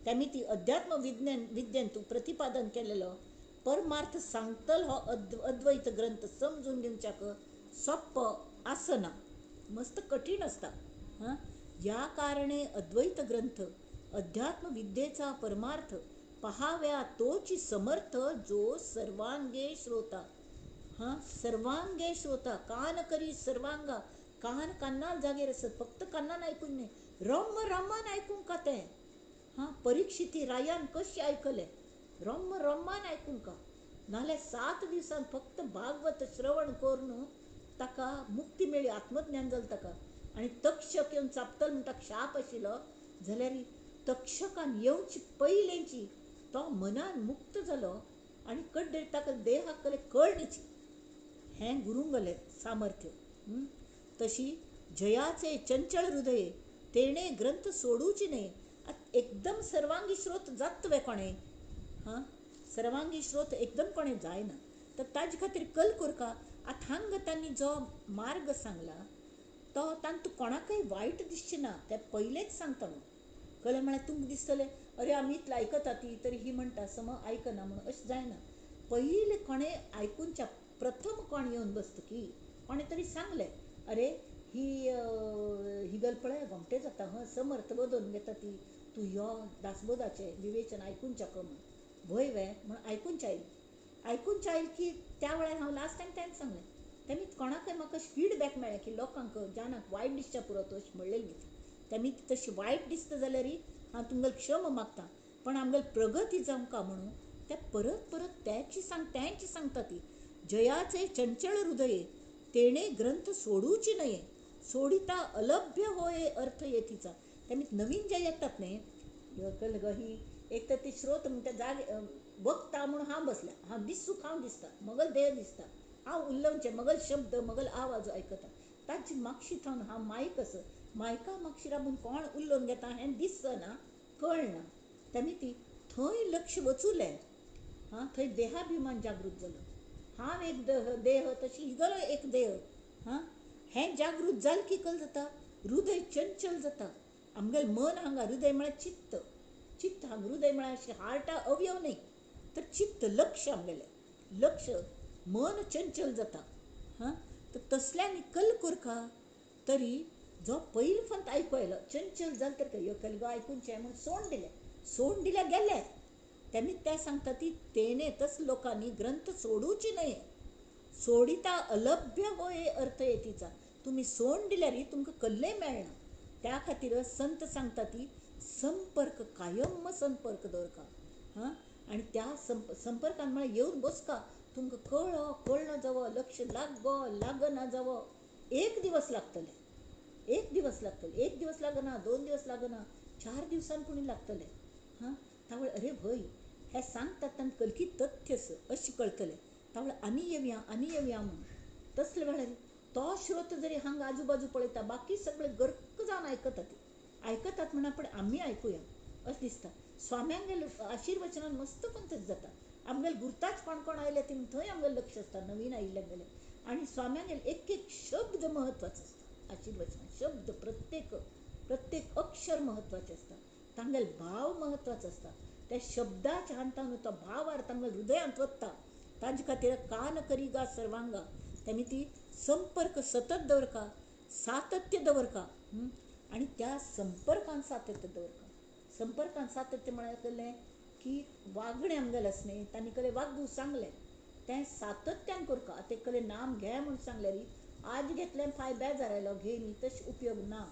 तेमी ती अध्यात्म विद्येंतू प्रतिपादन केलेलो परमार्थ सांगतल हो अद्वैत ग्रंथ समजून घेवच्याक सोप्पो आसना, मस्त कठीण आसता. या कारणे अद्वैत ग्रंथ अध्यात्म विद्येचा परमार्थ पहाव्या तोची समर्थ जो सर्वांगे श्रोता. हां सर्वांगे श्रोता कान करी सर्वांगा. कान्ना जागेर असत, फक्त कान्नान ऐकून नाही, रम्म रम्मान ऐकून का ते. हां परीक्षिती रायान कशी ऐकले, रम्म रम्मान ऐकून का. नाल्या 7 दिवसांत फक्त भागवत श्रवण करून ताका मुक्ती मेळ्ळी, आत्मज्ञान जालें ताका. आनी तक्षक येवन चापतलो म्हण ताका शाप आशिल्लो जाल्यार तक्षकान येवची पयलेंची तो मनान मुक्त जालो आनी कड्डेर ताका देहाक कले कळणीची. हें गुरूंगलें सामर्थ्य. तशी जयाचे चंचळ हृदये तेणे ग्रंथ सोडूची न्ही. एकदम सर्वांगी श्रोत जात तुवें कोणें. हां सर्वांगी श्रोत एकदम कोणें जायना. तर ताजे खातीर कल कोरका. आतां हांगा तांणी जो मार्ग सांगला तो तांकां कोणाकय वायट दिसचें ना, तें पयलेंच सांगता न्हू. कळ्ळें म्हळ्यार तुमकां दिसतलें अरे आमी इतलें आयकता ती तरी ही म्हणटा सम आयकना म्हणून, अशें जायना. पयलीं कोणें आयकूनच्या प्रथम कोण येवन बसता की कोणें तरी सांगलें अरे ही गल पळय घोमटे जाता हं समर्थ बदोवन घेता ती, तूं यो दासबोदाचें विवेचन आयकूनच्या म्हणून. भंय वे म्हण आयकूनच्या आयली की त्या वेळार हांव लास्ट टायम तेंच सांगलें. तेमी कोणाकय म्हाका फीडबॅक मेळ्ळें की लोकांक जानाक वायट दिसच्या पुरो अशें म्हणलेलें गे. तेमी तशी वायट दिसता जाल्यार हांव तुमगेल क्षम मागता, पण आमगेल प्रगती जावंका म्हणून ते परत परत तेंची सांगता ती. जयाचे चंचळ हृदये तेणे ग्रंथ सोडूची नये, सोडिता अलभ्य होय अर्थ येतीचा. तेमी नवीन जे येतात न्ही कळ्ळें गो. ही एक तर ती श्रोत म्हणटा जागे वक्ता म्हणून हांव बसल्या, हांव दिसूक हांव दिसता, मगल देह दिसता, हांव उल्लंवचें मगल शब्द मगल आवाज आयकता. ताची मागशी थावन हांव मायक आसा, मायका मागशी राबून कोण उल्लोवन घेता हें दिसना, कळना. तेमी ती थंय लक्ष वचूलें. हां थंय देहाभिमान जागृत जालो. हांव एक देह तशी इगलो एक देह. हां हें जागृत जालें की कल जाता हृदय चंचल जाता. आमगेलें मन हांगा हृदय म्हळ्यार चित्त, चित्त हांगा हृदय म्हळ्यार अशें हार्टा अवयव न्ही तर चित्त लक्ष आमगेलें लक्ष मन चंचल जाता. हां तर तसल्यानी कल कोरका तरी जो पयलो फंत आयकूं येयलो चंचल जालें तर यो कल गो आयकूनचें म्हणून सोडून दिलें गेलें. तेमी ते सांगता ती तेणे तस लोकांनी ग्रंथ सोडूची न्हय, सोडिता अलभ्य होय अर्थ येतीचा. तुमी सोडून दिल्यार तुमकां कसलेंय मेळना. त्या खातीर संत सांगता ती संपर्क कायम संपर्क दवरका. हां आनी त्या संपर्कान म्हळ्यार येवन बसका. तुमकां कळना जावो, लक्ष लागो लागना जावो, एक दिवस लागतले, एक दिवस लागना, 2 दिवस लागना, 4 दिवसान पुणी लागतले. हां तावळ अरे भय हें सांगतात तांकां कलकी तथ्य अशें कळटलें. तावळ आनी येवया म्हणून. तसले वेळार तो श्रोत जरी हांगा आजूबाजू पळयता बाकी सगळे गर्क जावन आयकतात म्हणा, पण आमी आयकुया अशें दिसता. स्वाम्यांगेल आशिर्वचनान मस्त पण तशें जाता. आमगेले गुर्ताच कोण आयले ती थंय आमगेलें लक्ष आसता नवीन आयिल्ले गेले. आनी स्वाम्यांगेल एक एक शब्द म्हत्वाचो आसता. आशिर्वचनान शब्द प्रत्येक अक्षर म्हत्वाचें आसता. तांगेल भाव म्हत्वाचो आसता. त्या शब्दाच्या हांतान तो भाव तांगेल हृदयांत वता. ताजे खातीर कान करी गा सर्वांगा. तेमी ती संपर्क सतत दवरका, सातत्य दवरका. आनी त्या संपर्कान सातत्य दवरका. संपर्कान सातत्य म्हळ्यार कळ्ळें की वागणें आमगेलें आसा न्ही तांणी कळ्ळें वागूं सांगलें तें सातत्यान करता. तें कळ्ळें नाम घे म्हूण सांगल्यार आज घेतलें फाय बेजार आयलो घे न्ही तशें उपयोग ना.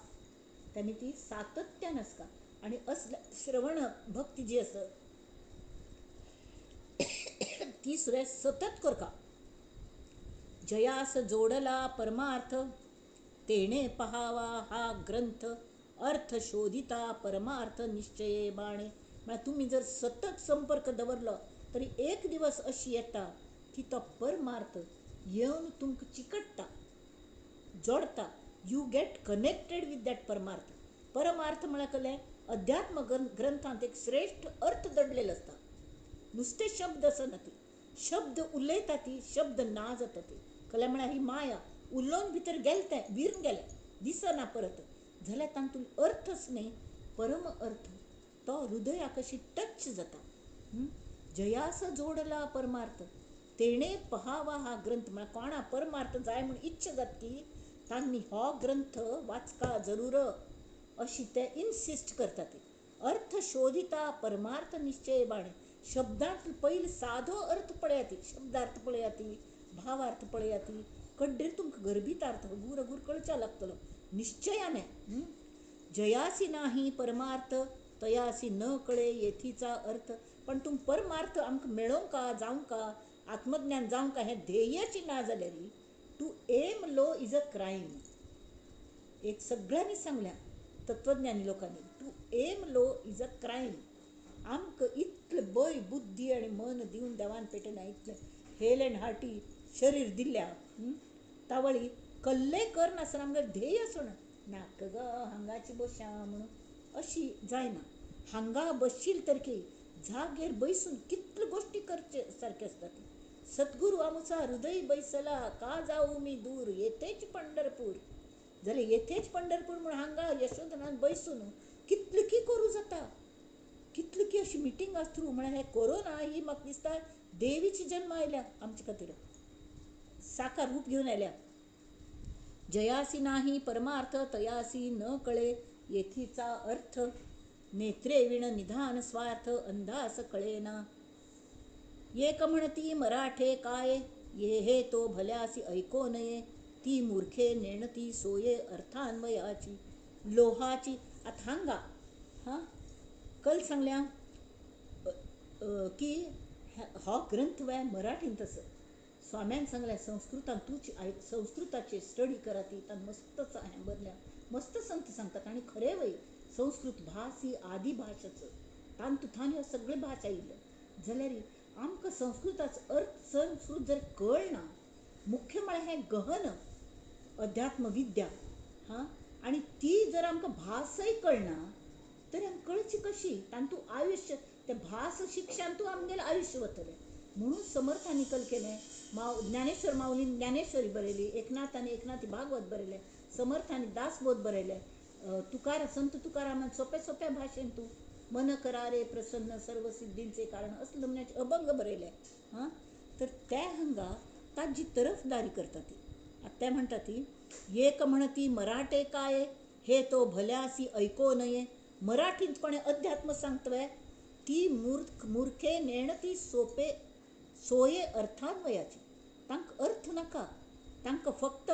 तेमी ती सातत्यान आसता. आनी असल्या श्रवण भक्ती जी आसा ती सुद्दां सतत करता. जयास जोडला परमार्थ तेणे पहावा हा ग्रंथ, अर्थ शोधिता परमार्थ निश्चये बाणे. म्हळ्यार तुमी जर सतत संपर्क दवरलो तरी एक दिवस अशी येता की तो परमार्थ येवन तुमकां चिकटता, जोडता. You get connected with that परमार्थ. परमार्थ म्हळ्यार कळ्ळें अध्यात्म ग्रंथांत एक श्रेष्ठ अर्थ दडलेलो आसता. नुसते शब्द आसना ती, शब्द उलयता ती, शब्द ना जाता ती. कळ्ळें म्हळ्यार ही माया उलोवन भितर गेलें तें विरून गेलें दिसना परत जाल्यार तातूंत अर्थच न्ही परम अर्थ तो हृदयाक अशी टच जाता. जयास जोडला परमार्थ तेणे पहावा हा ग्रंथ. म्हळ्यार कोणा परमार्थ जाय म्हूण इच्छा जाता की तांणी हो ग्रंथ वाचका जरूर अशी ते इन्सिस्ट करता ती. अर्थ शोधिता परमार्थ निश्चय बाणे. शब्दांत पयलीं सादो अर्थ पळया ती, शब्दार्थ पळया ती, भावार्थ पळयाती कड्डेर तुमकां गर्भितार्थ अगूर अगूर कळचा लागतलो निश्चयाने. जयासी नाही परमार्थ तयासी न कळे येथीचा अर्थ. पण तुम परमार्थ आमकां मेळोंक का जावंक का आत्मज्ञान जावंक का हें ध्येयची ना जाल्यार to aim low is a crime. एक सगळ्यांनी सांगल्या तत्वज्ञानी लोकांनी to aim low is a crime. आमकां इतलें बय बुद्धी आनी मन दिवन देवान पेटना इतलें हेल एंड हार्टी शरीर दिल्या तावळी कल्ले करनासतना आमगेर ध्येय आसूं नाका गो हांगाची बशा म्हणून अशी जायना. हांगा बसशील तरकी जागेर बैसून कितल्यो गोश्टी करचे सारके आसतात. सद्गुरू आमचा हृदय बैसला का जाऊ मी दूर येथेच पंढरपूर. जाल्यार येथेच पंढरपूर म्हणून हांगा यशोधनान बैसून कितलें की करूं जाता. कितली की अशी मिटिंगा थ्रू म्हळ्यार हें कोरोना ही म्हाका दिसता देवीची जन्म आयल्या आमचे खातीर साकार रूप घेवन आयल्या. जयासी नाही परमार्थ तयासी न कळे येथीचा अर्थ. नेत्रे विण निधान स्वार्थ अंधास कळेना. एक म्हणती मराठे काय ये हे तो भल्यासी ऐको नये. ती मूर्खे नेणती सोये अर्थान्वयाची. लोहाची आता हांगा कल सांगल्या की हो ग्रंथ वे मराठीन तसं स्वाम्यान सांगल्या संस्कृतान तूच संस्कृताचे स्टडी करा ती तान मस्त हें बरल्या मस्त संत सांगतात. आनी खरें वय संस्कृत भास ही आदी भाशेचं तान तुथान ह्यो सगळे भास आयिल्ल्यो जाल्यार आमकां संस्कृताचो अर्थ संस्कृत जर कळना मुख्य म्हळ्यार हें गहन अध्यात्म विद्या आनी ती जर आमकां भासय कळना तरी आमकां कळची कशी. तातूंत आयुश्य ते भास शिक्षण तूं आमगेलें आयुश्य वतलें म्हणून समर्थांनी कल केलें. ज्ञानेश्वर माऊलीन ज्ञानेश्वरी बरयली. एकनाथांनी एकनाथी भागवत बरयलें. समर्थांनी दासबोध बरयलें. संत तुकारामान सोप्या भाशेन तूं मन करा रे प्रसन्न सर्व सिद्धींचे कारण असले नमुन्याचे अभंग बरयले. तर त्या हांगा ताजी तरफदारी करता ती. आता ते म्हणटा ती एक म्हणती मराठे काय हे तो भल्यासी ऐको नये. मराठीत कोणे अध्यात्म सांगतवे ती मूर्खे नेणती सोये अर्थान्वयाची. तांकां अर्थ नाका तांकां फक्त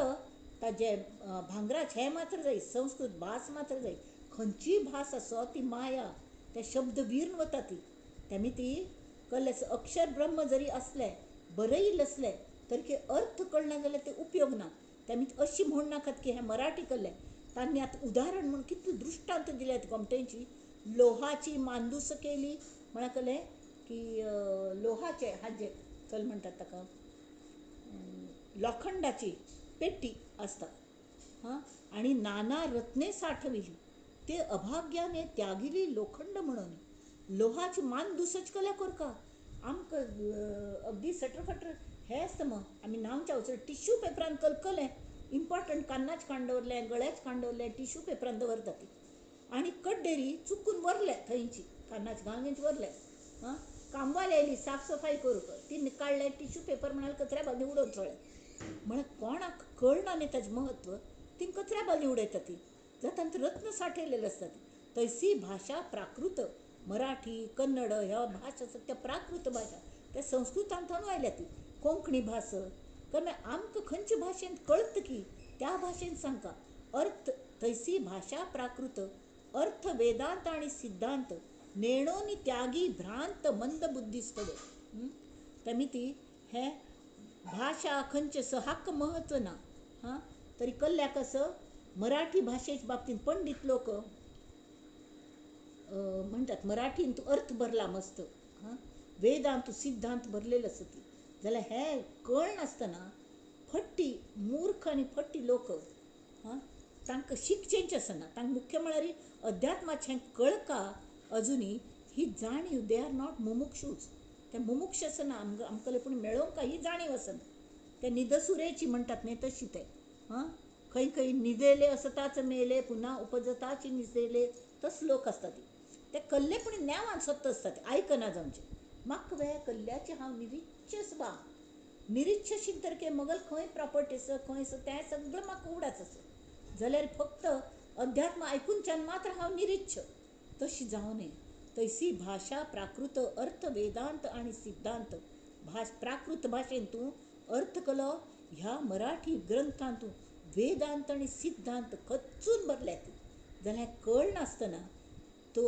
ताजे भांगराच हें मात्र जाय संस्कृत भास मात्र जाय. खंयची भास आसो ती माया ते शब्द विर्ण वता ती तेमी ती कळ्ळें. अक्षर ब्रह्म जरी असलें बरयिल्लें असलें तरी अर्थ कळना जाल्यार ते उपयोग ना. तेमी अशी म्हण नाकात की हें मराठी कळ्ळें. तांणी आतां उदाहरण म्हूण कितली दृश्टांत दिल्यात गोमटेंची. लोहाची मांदूस केली म्हळ्यार कळ्ळें की लोहाचे हाजे चल म्हणटात ताका लोखंडाची पेटी आसता आनी नाना रत्ने साठविली ते अभाग्याने त्यागिली लोखंड म्हणून. लोहाची मांदूसच कल्या कोरका आमकां अगदी सटरफटर हें आसता मग आमी नांवच्या वचून टिश्यू पेपरान कलकलें इम्पॉर्टंट कान्नाच काण दवरलें गळ्याच काण दवरलें टिश्यू पेपरान दवरता ती. आनी कड्डेरी चुकून व्हरले थंयची कान्नाची गांगेंच व्हरले. कामवाली आयली साफ सफाई करूंक ती काडलें टिश्यू पेपर म्हणाल कचऱ्या बाजू उडोवन सोडलें. म्हळ्यार कोणाक कळना न्ही ताजें म्हत्व ती कचऱ्या बाजू उडयता ती. जाता तांत रत्न साठयलेले आसतात. तैसी भाशा प्राकृत मराठी कन्नड ह्या भास आसात त्या प्राकृत भाशा त्या संस्कृतांतून आयल्या ती. कोंकणी भास कारण आमकां खंयचे भाशेन कळत की त्या भाशेन सांगता. अर्थ तैसी भाशा प्राकृत अर्थ वेदांत आनी सिद्धांत नेणोनी त्यागी भ्रांत मंद बुद्धिस्तडे. तेमी ती हें भाशा खंयचे हाक महत्व ना तरी कल्ल्या कसं मराठी भाशेच्या बाबतींत पंडित लोक म्हणटात मराठीन तूं अर्थ भरला मस्त वेदांत सिद्धांत भरलेलो आसा ती जाल्यार हें कळनासतना फट्टी मूर्ख आनी फट्टी लोक तांकां शिकचेंच आसना. तांकां मुख्य म्हळ्यार अध्यात्माचें कळका अजुनी ही जाणीव दे आर नॉट मुमुक्षूज. ते मुमुक्ष आसना आमकां पूण मेळोंक ही जाणीव आसना. ते निदसुरेची म्हणटात न्ही तशी ते खंय न्हिदेले असताच मेले पुन्हा उपजताची निजेले तस लोक आसता ती. ते कल्ले पूण नेवान सत्त आसता ते आयकनाज आमचे. म्हाका वे कल्ल्याचे हांव निरीच्छ बा निरीच्छ आशिल्ले तरके मगल खंय प्रॉपर्टी आसा खंय आसा तें सगळें म्हाका उगडाच आसा जाल्यार फक्त अध्यात्म आयकूनच्यान मात्र हांव निरीच्छ तशी जावं न्ही. तैसी भाशा प्राकृत अर्थ वेदांत आनी सिद्धांत प्राकृत भाशेन तूं अर्थ कलो ह्या मराठी ग्रंथांतून वेदांत आणि सिद्धांत खचून भरल्यात जाल्यार कळनासतना तो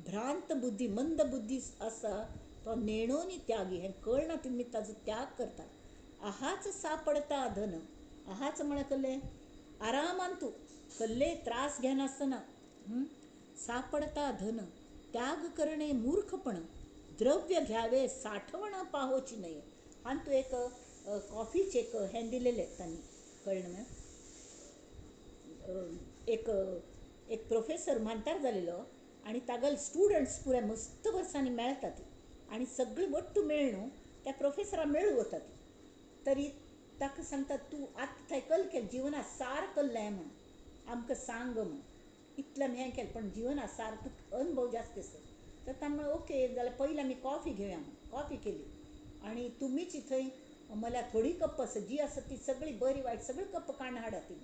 भ्रांत बुद्धी मंद बुद्धी आसा तो नेणोनी त्यागी हें कळना तुमी ताजो त्याग करता. आहाच सापडता धन आहाच म्हळ्यार कसलें आरामान तूं कसले त्रास घेनासतना सापडता धन त्याग करणे मूर्खपण द्रव्य घ्यावे साठवण पाहोची नये. आणि तू एक कॉफीचे एक हें दिलेले त्यांनी कळलं एक एक प्रोफेसर म्हणटार जालेलो आणि तागल स्टुडंट्स पुरे मस्त वर्सांनी मेळटात आणि सगळीं वट्टू मेळ न्हू त्या प्रोफेसरा मेळू वतात तरी ताका सांगतात तूं आतां थंय कल केलें जिवनात सार कल्लें म्हण आमकां सांग म्हण इतलें हें केलें पण जिवनात सार तूं अनुभव जास्त आसा तर तांणे ओके जाल्यार पयलीं आमी कॉफी घेवया म्हण कॉफी केली आणि तुमीच थंय मला थोडी कप आसा जी आसा ती सगळी बरी वायट सगळी कप काण हाडा ती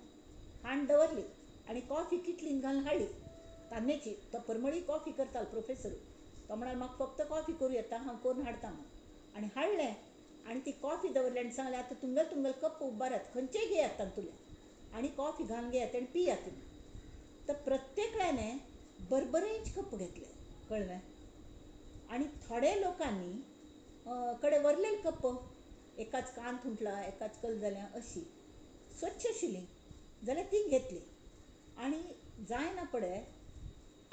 हाण दवरली आणि कॉफी किटलीन घालून हाडली तान्नेची तो परमळी कॉफी करतालो प्रोफेसर तो म्हणाल म्हाका फक्त कॉफी करूं येता हांव करून हाडटा म्हण आणि हाडलें आणि ती कॉफी दवरली आनी सांगलें आतां तुंगल कप उबारात खंयचेय घेयात तातूंतले आणि कॉफी घालून घेयात आनी पियात तर प्रत्येकल्याने बरबरेच कप घेतले कळ्ळें आणि थोडे लोकांनी कडे व्हरलेली कप एकाच कान फुटला एकाच कल जाल्या अशी स्वच्छ आशिल्ली जाल्यार ती घेतली आणि जायना पडे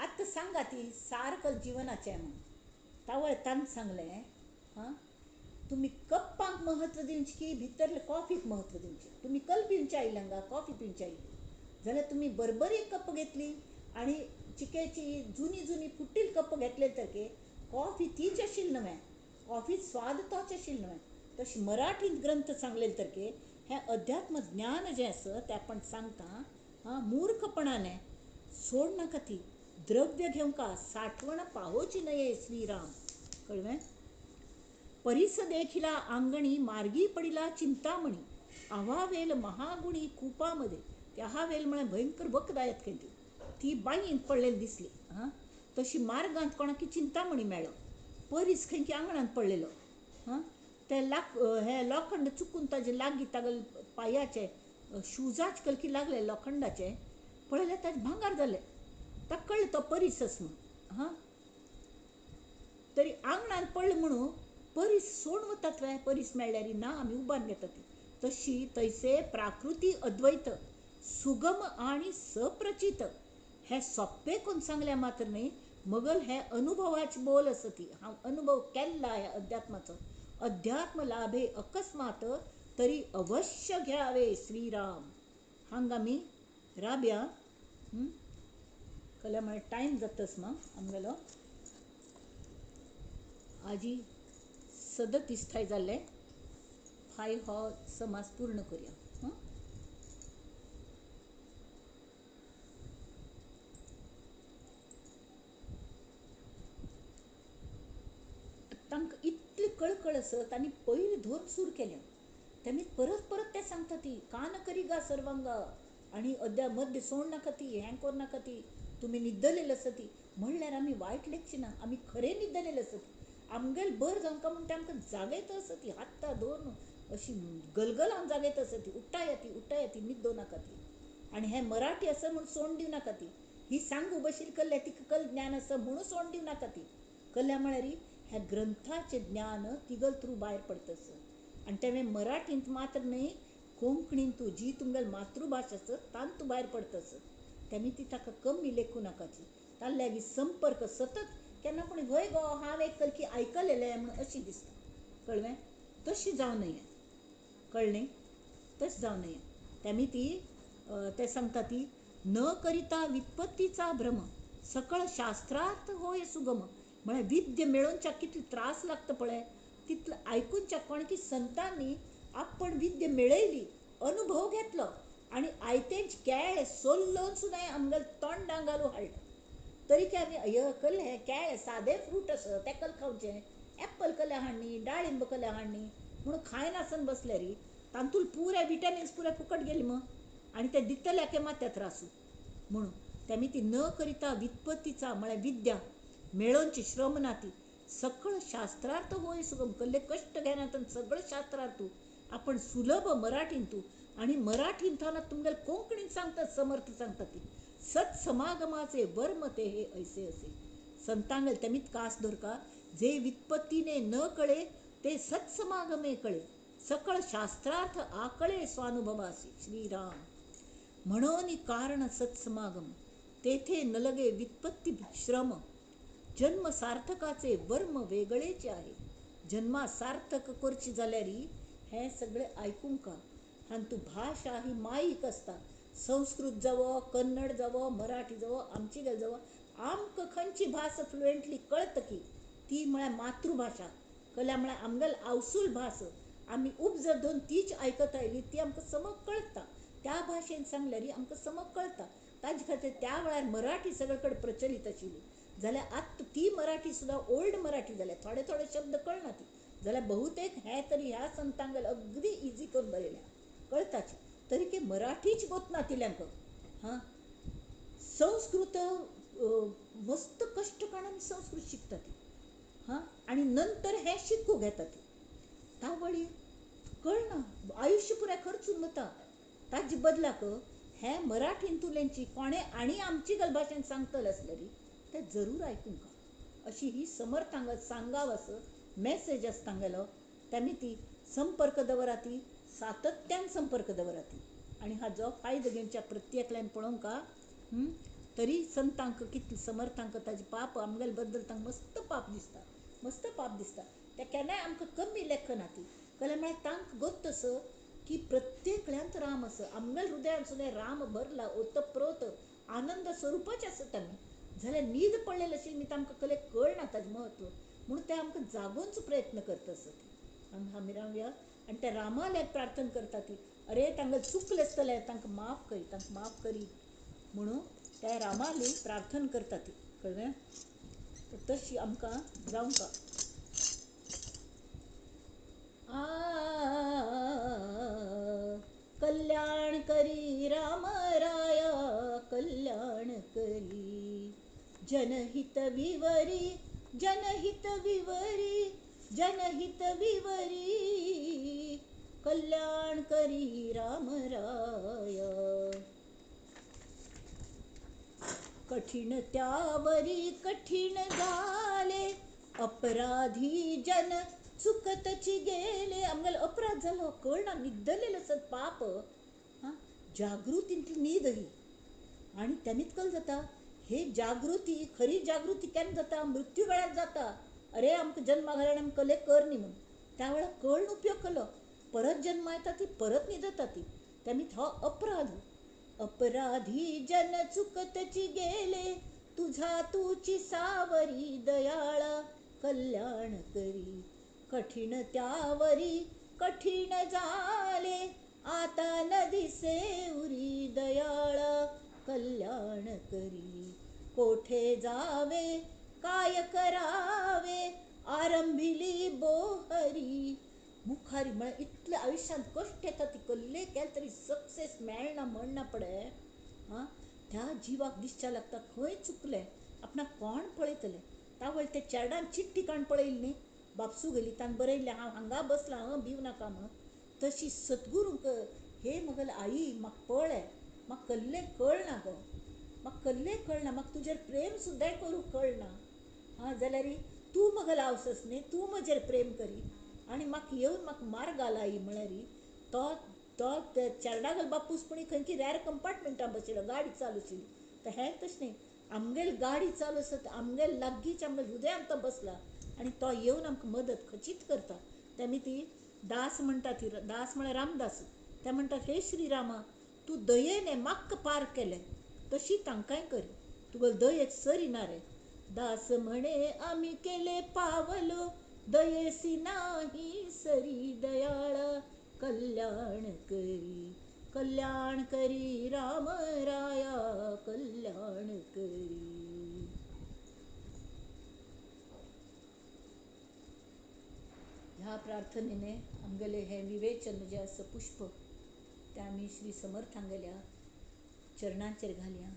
आतां सांगा ती सारकल जिवनाचें म्हण तावळ ताणें सांगलें हां तुमी कप्पांक महत्व दिवचें की भितरले कॉफीक महत्व दिवचें. तुमी कल पिवचे आयिल्ले हांगा कॉफी पिवचे आयिल्ली जाल्यार तुमी बरबरी कप घेतली आणि चिकेची जुनी फुट्टील कप घेतले तर कॉफी तीच आशिल्ली न्हय कॉफी स्वाद तोच आशिल्लो न्हय. तशी मराठींत ग्रंथ सांगलेले तर हें अध्यात्म ज्ञान जें आसा तें आपण सांगता हां मूर्खपणाने सोड नाका ती द्रव्य घेवंका साठवण पाहोची नये श्रीराम कळ्ळें. परिस देखिला आंगणी मार्गी पडिला चिंतामणी आव्हावेल महागुणी कुपामध्ये ते आव्हावेल म्हळ्यार भयंकर वखदायत खंय ती बांयींत पडलेली दिसली हां तशी मार्गांत कोणाकी चिंतामणी मेळ्ळो परीस खंय आंगणांत पडलेलो हां ते हे लोखंड चुकून ताजे लागीं तागल पांयाचे शुजाच कलकी लागले लोखंडाचे पळयल्यार ताजे भांगार जाले ताका कळ्ळें तो परीस आसा म्हूण हां तरी आंगणांत पडलें म्हणून परीस सोडून वतात वे परीस मेळ्ळ्यार ना आमी उबारून घेतात ती तशी तैसे प्राकृती अद्वैत सुगम आणि सप्रचित हे सोप्पे कोण सांगल्या मात्र न्ही मगल हे अनुभवाची बोल आसा ती हांव अनुभव केल्ला ह्या अध्यात्माचो अध्यात्म लाभे अकस्मात तरी अवश्य घ्यावे श्रीराम हांगा आमी राबया कल्या म्हळ्यार टायम जातस मग आमगेलो आजी 37 थाय जाल्ले 5 हो समास पूर्ण करूया हां तांकां इतली कळकळ आसत आनी पयलीं धरून सूर केल्या तेमी परत ते सांगता ती कान करी गा सर्वांगा आणि मध्य सोड नाका ती हें कर नाका ती तुमी न्हिदलेली आसा ती म्हणल्यार आमी वायट लेखची ना आमी खरें न्हिदलेली आसा ती आमगेल बर जावंका म्हूण ते आमकां जागयत आसा ती हात्ता धरून अशी गलगल हांव जागयत आसा ती उठ्ठा येती न्हिदो नाका ती आणि हें मराठी आसा म्हूण सोडून दिवं नाका ती ही सांगू बशीर कल्ले तिका कल ज्ञान आसा म्हणून सोडून दिवं नाका ती कल्ल्या म्हळ्यार ह्या ग्रंथाचें ज्ञान तिगल थ्रू भायर पडतस आणि तें मराठींत मात्र न्ही कोंकणींत तूं जी तुमगेल मातृभाशा आसा तांत तूं भायर पडतस तेमी ती ताका कमी लेखू नाकाची ताल्ले लागीं संपर्क सतत केन्ना कोणी वय गो हांव एक कलकी आयकलेलें म्हण अशी दिसता कळ्ळें तशी जावं नये कळ्ळें तशें जावं नये तेमी ती ते सांगता ती न करिता वित्पत्तीचा भ्रम सकळ शास्त्रार्थ होय सुगम म्हळ्यार विद्य मेळोवनच्या कितले त्रास लागता पळय तितलं आयकूनच्या कोणकी संतांनी आपण विद्य मेळयली अनुभव घेतलो आणि आयतेच केळे सोल्लोन सुद्दां आमगेल तोंडां घालून हाडलें तरी की आमी अयकल हे केळे सादे फ्रूट आसा ते कल खावचें एप्पल कले हाडणी डाळिंब कले हाडणी म्हणून खाय नासन बसले री तांतूल पुरे विटॅमिन्स पुरे फुकट गेली मग आणि ते दितल्याके मात त्रासू म्हणून तेमी ती न करिता वित्पत्तीचा म्हळ्यार विद्या मेळोवनची श्रम ना ती सकळ शास्त्रार्थ होय सुगम कसले कश्ट घेनात सगळं शास्त्रार्थ आपण सुलभ मराठींतू आणि मराठींताना तुमगेल कोंकणीत सांगतात समर्थ सांगतात ती सत्समागमाचे वर्म ते हे ऐसे असे संतांगल तमीत कास धरका जे वित्पत्तीने न कळे ते सत्समागमे कळे सकळ शास्त्रार्थ आकळे स्वानुभवासी श्रीराम म्हणून कारण सत्समागम तेथे न लगे वित्पत्ती श्रम जन्म सार्थकाचे वर्म वेगळेचे आहे जन्मा सार्थक करची जाल्यारी हे सगळे ऐकून का आणि तू भाषा ही माईक असता संस्कृत जावं कन्नड जावं मराठी जावं आमची गल जावं आमक खंयची भास फ्लुएंटली कळतं की ती म्हळ्यार मातृभाषा कल्या म्हळ्यार आमगेल आवसूल भास आम्ही उपजर दोन तीच आयकत आयली ती आमकां समक कळटा त्या भाशेन सांगल्यारी आमकां समक कळटा ताजे खातीर त्या वेळार मराठी सगळे कडेन प्रचलीत आशिल्ली जाल्यार आत्तां ती मराठी सुद्दां ओल्ड मराठी जाल्या थोडे थोडे शब्द कळना ती जाल्यार बहुतेक हे तरी ह्या संतांगल अगदी इजी करून बरयल्या कळताची तरी की मराठीच गोतना तिल्यांक हां संस्कृत मस्त कष्ट काढून संस्कृत शिकता ती हां आणि नंतर हे शिकू घेता ती तावळी कळना आयुष्य पुऱ्या खर्चून वता ताजे बदलाक हे मराठीन तुलेंची कोणे आणि आमची गल भाशेन सांगतले असलेली ते जरूर ऐकून का अशी ही समर्थांग सांगाव असं मेसेज असतांगेलो त्यामी ती संपर्क दवराती सातत्यान संपर्क दवराती आणि हा जो फायदो घेवच्या प्रत्येकल्यान पळोवंक का तरी संतांक कितले समर्थांक ताजे पाप आमगेल बद्दल तांकां मस्त पाप दिसता ते केन्नाय आमकां कमी लेखना ती कले म्हळ्यार तांकां गोत्त असं की प्रत्येकल्यांत राम असं आमगेल हृदयान सुद्दां राम भरला ओतप्रोत आनंद स्वरूपाचे आसत आमी जाल्यार न्हीद पडलेली अशी न्ही तांकां कले कळना ताजें म्हत्व म्हणून ते आमकां जागोवंच प्रयत्न करता आसत आमी रावया आनी त्या रामाले प्रार्थना करता ती अरे तांकां चुकलें आसतलें तांकां माफ करी म्हणून त्या रामाली प्रार्थना करता ती कळ्ळें तशी आमकां जावंक कल्याण करी राम राया कल्याण करी जनहित विवरी कल्याण करी राम राया कठीण त्यावरी कठीण झाले अपराधी जन चुकतची गेले आमगेल अपराध झालो कळना निद्दलेलो असत पाप हां जागृतींतली न्हीद ही आणि त्यानीत कल जाता हे जागृती खरी जागृती केन्ना जाता मृत्यू वेळार जाता अरे आमकां जन्मा घालून आमकां कले कर न्ही म्हणून त्या वेळार कळून उपयोग केलो परत जन्म येता ती परत न्हिदता ती त्यानीत हो अपराधी जन चुकतची गेले तुझी सावरी दयाळा कल्याण करी कठीण त्यावरी कठीण झाले आता न दिसे उरी दयाळा कल्याण करी कोठे जावे काय करावे आरंभिली बोहरी मुखारी म्हळ्यार इतले आयुष्यांत कश्ट येता ती कसले केले तरी सक्सेस मेळना म्हणना पडे हां त्या जिवाक दिसच्या लागता खंय चुकलें आपणाक कोण पळयतलें तावळ ते चेड्यान चिट्टी काण पळयली न्ही बापसू गेली तान बरयल्लें हांव हांगा बसलां भिव नाका म्हण तशी सद्गुरूंक हे मगल आई म्हाका पळय म्हाका कसलें कळना गो म्हाका तुजेर प्रेम सुद्दां करूंक कळना हां जाल्यार तूं मगल आवसस न्ही तूं म्हजेर प्रेम करी आनी म्हाका येवन म्हाका मार घाल आई म्हळ्यार तो चेड्यागल बापूसपणी खंयची रॅर कंपार्टमेंटान बशिल्लो गाडी चालू आशिल्ली तर हें तशें न्ही आमगेल गाडी चालू आसत आमगेल लागींच आमगेल हृदयान तो बसला आनी तो येवन आमकां मदत खचित करता तेमी ती दास म्हणटा ती दास म्हळ्यार रामदास ते म्हणटात हे श्रीरामा तूं दयेन म्हाका पार केलें तशी तांकांय करी तुगेल दयेक सरी ना रे दास म्हणे आमी केले पावलो दयेसी नाही सरी दयाळा कल्याण करी राम राया कल्याण करी. ह्या प्रार्थनेने आमगेले हे विवेचन जे असं पुष्प ते आमी श्री समर्थांगेल्या चरणांचेर घालया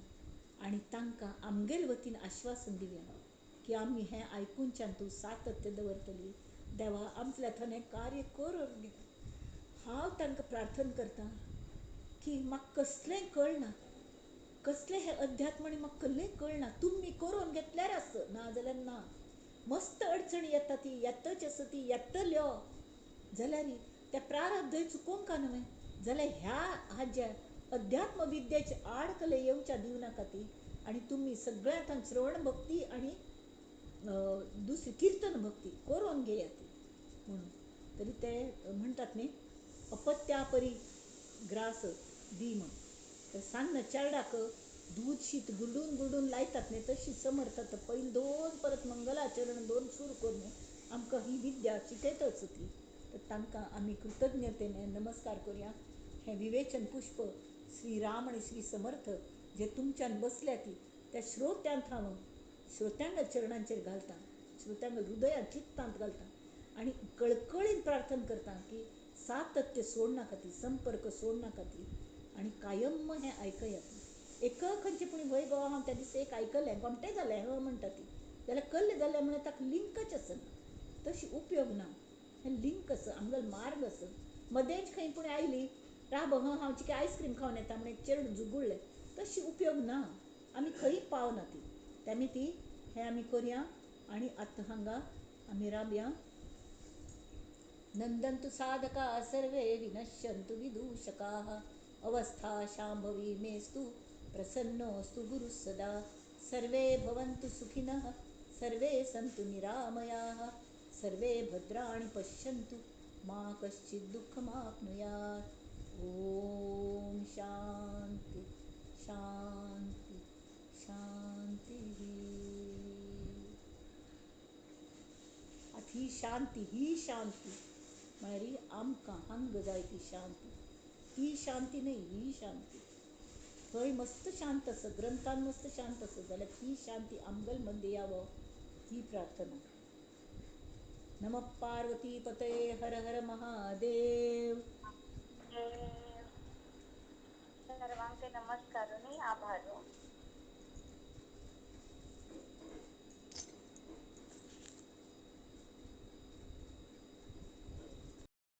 आणि तांकां आमगेल वतीन आश्वासन दिवया की आमी हें आयकूनच्यान तूं सातत्य दवरतली देवा आमच्या थंय कार्य करून घे हांव तांकां प्रार्थना करतां की म्हाका कसलेंय कळना, कसलें हें अध्यात्म आनी म्हाका कसलेंय कळना, तुमी करून घेतल्यार आस, ना जाल्यार ना. मस्त अडचणी येता ती येतच आसा, ती येतल्यो जाल्यार त्या प्रारब्धय चुकोवंक न्हय, जाल्यार ह्या हाज्या अध्यात्म विद्येची आडकले येवच्या दिवनाका ती. आनी तुमी सगळ्यांत श्रवण भक्ती आनी दुसरी कीर्तन भक्ती करून घेया ती म्हणून. तरी ते म्हणटात न्ही, अपत्या परी ग्रास दी म्हण. तर सांग चेरडाक दूध शीत गुरडून गुरडून लायतात न्ही, तशी समर्थात पयलीं दोन परत मंगलाचरण दोन सुरू करून आमकां ही विद्या शिकयतच ती. तर तांकां आमी कृतज्ञतेने नमस्कार करुया. हें विवेचन पुष्प श्री राम आनी श्री समर्थ जे तुमच्यान बसल्या ती त्या श्रोत्यांत हांव श्रोत्यांच्या चरणांचेर घालता, श्रोत्यांक हृदयात चित्तांत घालता आनी कळकळीन प्रार्थना करता की सातत्य सोडनाका ती, संपर्क सोडनाका ती आनी कायम हें आयकयात. एक खंयचे पूण वय गो हांव त्या दीस एक आयकलें, गोमटें जालें हं म्हणटा ती, जाल्यार कल्ले जाल्यार म्हणल्यार ताका लिंकच आसना, तशी उपयोग ना. हें लिंक आसा, आमगेलो मार्ग आसा. मदेंच खंय पूण आयली राब हं हांव चिकी आयस्क्रीम खावन येता म्हणून एक चेडूं झुगुळ्ळें, तशी उपयोग ना. आमी खंय पावना ती. तेमी ती हें आमी करया आनी आतां हांगा आमी राबया. नंदन्तु साधका सर्वे विनश्यन्तु विदूषकाः, अवस्था शाम्भवी मेस्तु प्रसन्नोऽस्तु गुरुः सदा. सर्वे भवन्तु सुखिनः, सर्वे सन्तु निरामयाः, सर्वे भद्राणि पश्यन्तु मा कश्चित् दुःखमाप्नुयात्. ॐ शान्ति शान्ति शान्तिः. आतां ही शांती म्हळ्यार आमकां हांगा जाय ती शांती. ही शांती न्हय, ही शांती थंय मस्त शांत आसा, ग्रंथान मस्त शांत आसा, जाल्यार ही शांती आमगेल मध्ये यावं ही प्रार्थना. नमः पार्वती पतये, हर हर महादेव. सर्वांचे नमस्कार आणि आभार.